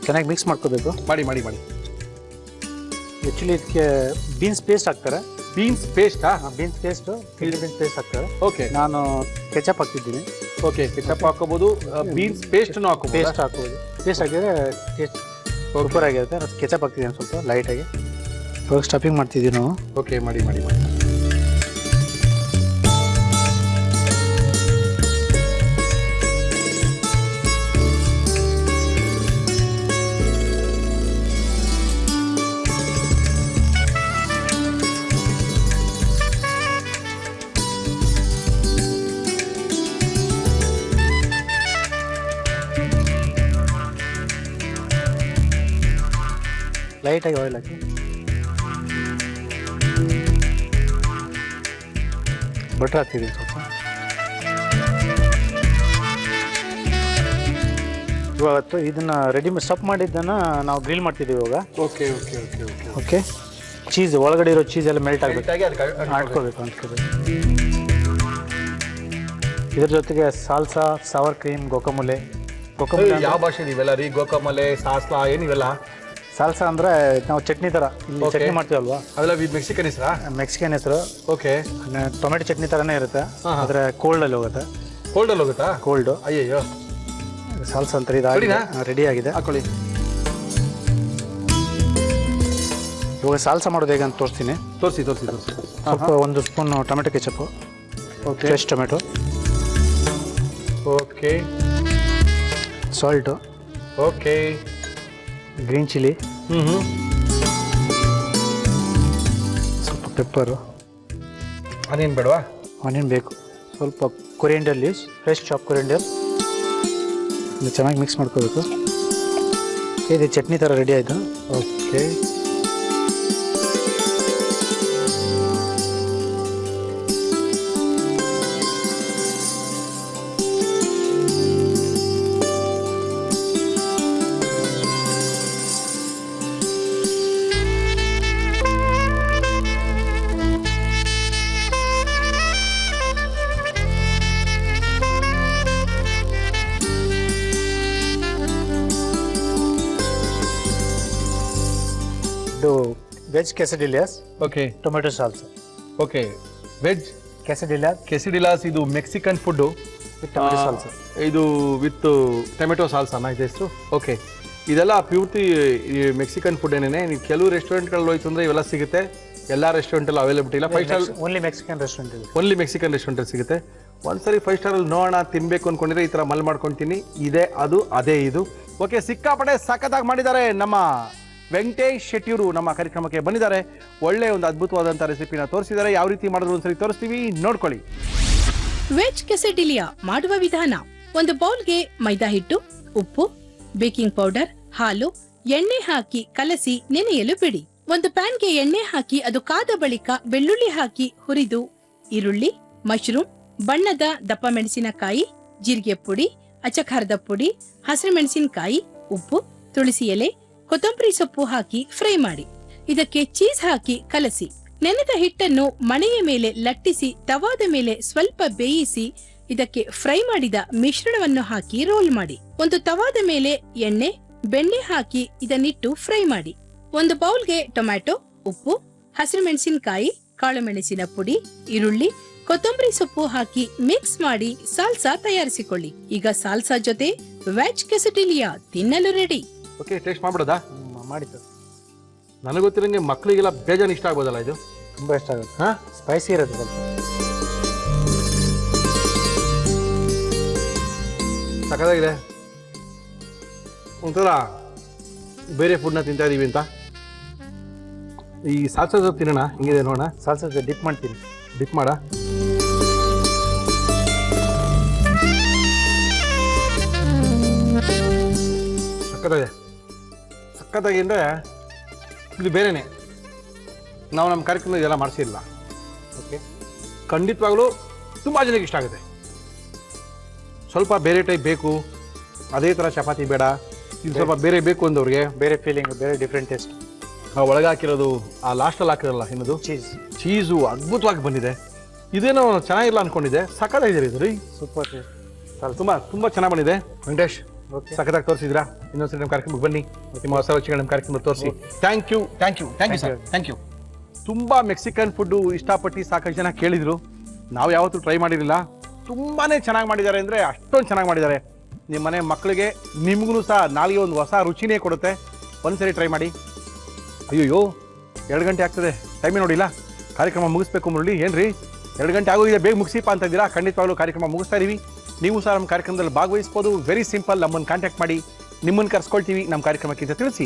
ಚೆನ್ನಾಗಿ ಮಿಕ್ಸ್ ಮಾಡ್ಕೋಬೇಕು. ಮಾಡಿ. ಆ್ಯಕ್ಚುಲಿ ಇದಕ್ಕೆ ಬೀನ್ಸ್ ಪೇಸ್ಟ್ ಹಾಕ್ತಾರೆ. ಬೀನ್ಸ್ ಪೇಸ್ಟಾ? ಬೀನ್ಸ್ ಪೇಸ್ಟು, ಬೀನ್ಸ್ ಪೇಸ್ಟ್ ಹಾಕ್ತಾರೆ. ಓಕೆ, ನಾನು ಕೆಚಪ್ ಹಾಕ್ತಿದ್ದೀನಿ. ಓಕೆ, ಕೆಚಪ್ ಹಾಕೋಬಹುದು, ಬೀನ್ಸ್ ಪೇಸ್ಟ್ನು ಹಾಕೋಬಹುದು. ಪೇಸ್ಟ್ ಹಾಕ್ಬೋದು. ಪೇಸ್ಟ್ ಹಾಕಿದ್ರೆ ಟೇಸ್ಟ್ ಸೂಪರ್ ಆಗಿರುತ್ತೆ. ಅದು ಕೆಚಪ್ ಹಾಕ್ತಿದ್ದೀನಿ ಸ್ವಲ್ಪ ಲೈಟಾಗಿ. ಇವಾಗ ಸ್ಟಫಿಂಗ್ ಮಾಡ್ತಿದ್ದೀವಿ ನಾವು. ಓಕೆ, ಮಾಡಿ. ಲೈಟಾಗಿ ಆಯಿಲ್ ಹಾಕಿ ಬಟರ್ ಹಾಕ್ತಿದ್ದೀನಿ ಸ್ವಲ್ಪ. ಇವತ್ತು ಇದನ್ನ ರೆಡಿಮೇಡ್ ಸ್ಟಫ್ ಮಾಡಿದ್ದನ್ನ ನಾವು ಗ್ರಿಲ್ ಮಾಡ್ತಿದ್ದೀವಿ ಇವಾಗ. Okay okay okay okay okay cheese ಒಳಗಡೆ ಇರೋ ಚೀಸ್ ಎಲ್ಲ ಮೆಲ್ಟ್ Melt ಆಗಿ ಅದಕ್ಕೆ ಆಡ್ಕೋಬೇಕು. ಇದ್ರ ಜೊತೆಗೆ ಸಾಲ್ಸಾ, ಸವರ್ ಕ್ರೀಮ್, ಗೊಕಮುಲೆ. ಯಾವ ಭಾಷೆ ಇವೆಲ್ಲ ರೀ? ಗೋಕಮಲೆ, ಸಾಸ್ಲಾ ಏನಿವೆಲ್ಲ? ಸಾಲ್ಸಾ ಅಂದ್ರೆ ನಾವು ಚಟ್ನಿ ತರ ಇಲ್ಲಿ ಚಟ್ನಿ ಮಾಡ್ತೀವಲ್ವಾ, ಅವೆಲ್ಲ ಮೆಕ್ಸಿಕನ್ ಹೆಸರಾ? ಮೆಕ್ಸಿಕನ್ ಹೆಸರು. ಓಕೆ. ಟೊಮೆಟೊ ಚಟ್ನಿ ತರನೇ ಇರುತ್ತೆ, ಆದ್ರೆ ಕೋಲ್ಡ್ ಅಲ್ಲಿ ಹೋಗುತ್ತೆ. ಕೋಲ್ಡ್ ಅಲ್ಲಿ ಹೋಗುತ್ತಾ? ಕೋಲ್ಡ್. ಅಯ್ಯಯ್ಯೋ. ಸಾಲ್ಸಾ ಅಂತ ಇದು ರೆಡಿ ಆಗಿದೆ, ಹಾಕೊಳ್ಳಿ. ಇವಾಗ ಸಾಲ್ಸಾ ಮಾಡೋದು ಹೇಗೆ ಅಂತ ತೋರಿಸ್ತೀನಿ. ತೋರಿಸಿ. ಸ್ವಲ್ಪ 1 spoon tomato ketchup, fresh tomato. Okay. Salt. Okay. Green chilli. ಸ್ವಲ್ಪ ಪೆಪ್ಪರು. ಆನಿಯನ್ ಬೇಡವಾ? ಆನಿಯನ್ ಬೇಕು. ಸ್ವಲ್ಪ coriander leaves, fresh chop coriander. ಇದು ಚೆನ್ನಾಗಿ ಮಿಕ್ಸ್ ಮಾಡ್ಕೋಬೇಕು. ಇದು ಚಟ್ನಿ ಥರ ರೆಡಿ ಆಯಿತು. ಓಕೆ. ಇದು veg quesadillas. Okay. Tomato salsa. Okay. Veg quesadillas ಇದು ಮೆಕ್ಸಿಕನ್ ಫುಡ್ಡು. ಟೊಮೆಟೊ ಸಾಲ್ಸಾ ಇದು ವಿತ್ ಟೊಮೆಟೊ ಸಾಲ್ಸಾನ ಇದೆ ಹೆಸರು? ಓಕೆ. ಇದೆಲ್ಲ ಪ್ಯೂರ್ತಿ ಮೆಕ್ಸಿಕನ್ ಫುಡ್ ಏನೇನೆ. ನೀವು ಕೆಲವು ರೆಸ್ಟೋರೆಂಟ್ಗಳಲ್ಲಿ ಹೋಯ್ತು ಅಂದರೆ ಇವೆಲ್ಲ ಸಿಗುತ್ತೆ. ಎಲ್ಲ ರೆಸ್ಟೋರೆಂಟಲ್ಲಿ ಅವೈಲಬಿಲಿಟಿ ಇಲ್ಲ. 5 ಸ್ಟಾರ್ ಓನ್ಲಿ ಮೆಕ್ಸಿಕನ್ ರೆಸ್ಟೋರೆಂಟ್ ಇದೆ. ಓನ್ಲಿ ಮೆಕ್ಸಿಕನ್ ರೆಸ್ಟೋರೆಂಟಲ್ಲಿ ಸಿಗುತ್ತೆ. ಒಂದ್ಸರಿ 5 ಸ್ಟಾರಲ್ಲಿ ನೋಡೋಣ ತಿನ್ಬೇಕು ಅಂದ್ಕೊಂಡಿದ್ರೆ ಈ ಥರ ಮಲ್ ಮಾಡ್ಕೊತೀನಿ. ಇದೆ ಅದು ಅದೇ ಇದು. ಓಕೆ, ಸಿಕ್ಕಾಪಟ್ಟೆ ಸಖತ್ತಾಗಿ ಮಾಡಿದ್ದಾರೆ ನಮ್ಮ ವೆಂಕಟೇಶ್ ಶೆಟ್ಟಿಯವರು. ನಮ್ಮ ಕಾರ್ಯಕ್ರಮಕ್ಕೆ ಬಂದಿದ್ದಾರೆ. ಒಳ್ಳೆ ಒಂದು ಅದ್ಭುತವಾದಂಥ ರೆಸಿಪಿನ ತೋರಿಸಿದ್ದಾರೆ. ಯಾವ ರೀತಿ ಮಾಡಿದ್ರು ಒಂದ್ಸರಿ ತೋರಿಸ್ತೀವಿ, ನೋಡ್ಕೊಳ್ಳಿ. ವೆಜ್ ಕೆಸೆಡಿಲಿಯಾ ಮಾಡುವ ವಿಧಾನ: ಒಂದು ಬೌಲ್ಗೆ ಮೈದಾ ಹಿಟ್ಟು, ಉಪ್ಪು, ಬೇಕಿಂಗ್ ಪೌಡರ್, ಹಾಲು, ಎಣ್ಣೆ ಹಾಕಿ ಕಲಸಿ ನೆನೆಯಲು ಬಿಡಿ. ಒಂದು ಪ್ಯಾನ್ಗೆ ಎಣ್ಣೆ ಹಾಕಿ ಅದು ಕಾದ ಬಳಿಕ ಬೆಳ್ಳುಳ್ಳಿ ಹಾಕಿ ಹುರಿದು ಈರುಳ್ಳಿ, ಮಶ್ರೂಮ್, ಬಣ್ಣದ ದಪ್ಪ ಮೆಣಸಿನಕಾಯಿ, ಜೀರಿಗೆ ಪುಡಿ, ಅಚ್ಚಖಾರದ ಪುಡಿ, ಹಸಿರು ಮೆಣಸಿನಕಾಯಿ, ಉಪ್ಪು, ತುಳಸಿ ಎಲೆ, ಕೊತ್ತಂಬರಿ ಸೊಪ್ಪು ಹಾಕಿ ಫ್ರೈ ಮಾಡಿ. ಇದಕ್ಕೆ ಚೀಸ್ ಹಾಕಿ ಕಲಸಿ. ನೆನೆದ ಹಿಟ್ಟನ್ನು ಮಣೆಯ ಮೇಲೆ ಲಟ್ಟಿಸಿ ತವಾದ ಮೇಲೆ ಸ್ವಲ್ಪ ಬೇಯಿಸಿ ಇದಕ್ಕೆ ಫ್ರೈ ಮಾಡಿದ ಮಿಶ್ರಣವನ್ನು ಹಾಕಿ ರೋಲ್ ಮಾಡಿ. ಒಂದು ತವಾದ ಮೇಲೆ ಎಣ್ಣೆ, ಬೆಣ್ಣೆ ಹಾಕಿ ಇದನ್ನಿಟ್ಟು ಫ್ರೈ ಮಾಡಿ. ಒಂದು ಬೌಲ್ಗೆ ಟೊಮ್ಯಾಟೊ, ಉಪ್ಪು, ಹಸಿರು ಮೆಣಸಿನಕಾಯಿ, ಕಾಳು ಮೆಣಸಿನ ಪುಡಿ, ಈರುಳ್ಳಿ, ಕೊತ್ತಂಬರಿ ಸೊಪ್ಪು ಹಾಕಿ ಮಿಕ್ಸ್ ಮಾಡಿ ಸಾಲ್ಸಾ ತಯಾರಿಸಿಕೊಳ್ಳಿ. ಈಗ ಸಾಲ್ಸಾ ಜೊತೆ ವೆಜ್ ಕೆಸಡಿಲಿಯಾ ತಿನ್ನಲು ರೆಡಿ. Okay, taste ಮಾಡ್ಬಿಡೋದಾ? ಮಾಡಿದ್ದು. ನನಗೆ ಗೊತ್ತಿರಂಗೆ ಮಕ್ಕಳಿಗೆಲ್ಲ ಬೇಜಾನ್ ಇಷ್ಟ ಆಗ್ಬೋದಲ್ಲ ಇದು? ತುಂಬ ಇಷ್ಟ ಆಗುತ್ತೆ. ಹಾಂ, ಸ್ಪೈಸಿ ಇರುತ್ತೆ ಸ್ವಲ್ಪ. ಸಖತ್ತಾಗಿದೆ. ಒಂಥರ ಬೇರೆ ಫುಡ್ನ ತಿಂತಾ ಇದೀವಿ ಅಂತ. ಈ ಸಾಲ್ಸಾ ಜೊತೆ ತಿನ್ನೋಣ, ಹಿಂಗಿದೆ ನೋಡೋಣ. ಸಾಲ್ಸಾ ಜೊತೆ ಡಿಪ್ ಮಾಡ್ತೀನಿ. ಡಿಪ್ ಮಾಡ. ಸಖತ್ತಾಗಿದೆ. ಸಖತ್ತಾಗಿ ಅಂದರೆ ಇದು ಬೇರೆಯೇ. ನಾವು ನಮ್ಮ ಕಾರ್ಯಕ್ರಮ ಇದೆಲ್ಲ ಮಾಡಿಸಿಲ್ಲ. ಓಕೆ, ಖಂಡಿತವಾಗ್ಲೂ ತುಂಬ ಜನಕ್ಕೆ ಇಷ್ಟ ಆಗುತ್ತೆ. ಸ್ವಲ್ಪ ಬೇರೆ ಟೈಪ್ ಬೇಕು, ಅದೇ ಥರ ಚಪಾತಿ ಬೇಡ, ಇದು ಸ್ವಲ್ಪ ಬೇರೆ ಬೇಕು ಅಂದವ್ರಿಗೆ. ಬೇರೆ ಫೀಲಿಂಗ್, ಬೇರೆ ಡಿಫ್ರೆಂಟ್ ಟೇಸ್ಟ್. ಒಳಗೆ ಹಾಕಿರೋದು, ಆ ಲಾಸ್ಟಲ್ಲಿ ಹಾಕಿರಲ್ಲ ಏನದು ಚೀಸು ಅದ್ಭುತವಾಗಿ ಬಂದಿದೆ. ಇದೇನೋ ಚೆನ್ನಾಗಿಲ್ಲ ಅನ್ಕೊಂಡಿದ್ದೆ, ಸಖತ್ತಾಗಿದೆ ಇದು ರೀ. Super taste. ತುಂಬ ತುಂಬ ಚೆನ್ನಾಗಿ ಬಂದಿದೆ. ವೆಂಕಟೇಶ್, ಸಖತ್ತಾಗಿ ತೋರಿಸಿದ್ರಾ. ಇನ್ನೊಂದ್ಸರಿ ನಮ್ಮ ಕಾರ್ಯಕ್ರಮಕ್ಕೆ ಬನ್ನಿ, ನಿಮ್ಮ ಹೊಸ ರುಚಿಗಳು ನಮ್ಮ ಕಾರ್ಯಕ್ರಮ ತೋರಿಸಿ. Thank you sir, thank you. ತುಂಬ ಮೆಕ್ಸಿಕನ್ ಫುಡ್ಡು ಇಷ್ಟಪಟ್ಟು ಸಾಕಷ್ಟು ಜನ ಕೇಳಿದರು. ನಾವು ಯಾವತ್ತೂ ಟ್ರೈ ಮಾಡಿರಲಿಲ್ಲ. ತುಂಬಾ ಚೆನ್ನಾಗಿ ಮಾಡಿದ್ದಾರೆ ಅಂದರೆ ಅಷ್ಟೊಂದು ಚೆನ್ನಾಗಿ ಮಾಡಿದ್ದಾರೆ. ನಿಮ್ಮ ಮನೆ ಮಕ್ಕಳಿಗೆ ನಿಮಗೂ ಸಹ ನಾಳೆಗೆ ಒಂದು ಹೊಸ ರುಚಿನೇ ಕೊಡುತ್ತೆ. ಒಂದ್ಸರಿ ಟ್ರೈ ಮಾಡಿ. ಅಯ್ಯೋ 2 ಗಂಟೆ ಆಗ್ತದೆ, ಟೈಮೇ ನೋಡಿಲ್ಲ. ಕಾರ್ಯಕ್ರಮ ಮುಗಿಸ್ಬೇಕು ಮುರಳಿ. ಏನ್ರಿ 2 ಗಂಟೆ ಆಗೋಗಿದೆ, ಬೇಗ ಮುಗಿಸಿಪ್ಪ ಅಂತ ಇದ್ದೀರಾ. ಖಂಡಿತವಾಗ್ಲೂ ಕಾರ್ಯಕ್ರಮ ಮುಗಿಸ್ತಾ ಇದೀವಿ. ನೀವು ಸಹ ನಮ್ಮ ಕಾರ್ಯಕ್ರಮದಲ್ಲಿ ಭಾಗವಹಿಸ್ಬೋದು. ವೆರಿ ಸಿಂಪಲ್, ನಮ್ಮನ್ನು ಕಾಂಟ್ಯಾಕ್ಟ್ ಮಾಡಿ, ನಿಮ್ಮನ್ನು ಕರ್ಸ್ಕೊಳ್ತೀವಿ ನಮ್ಮ ಕಾರ್ಯಕ್ರಮಕ್ಕಿಂತ ತಿಳಿಸಿ.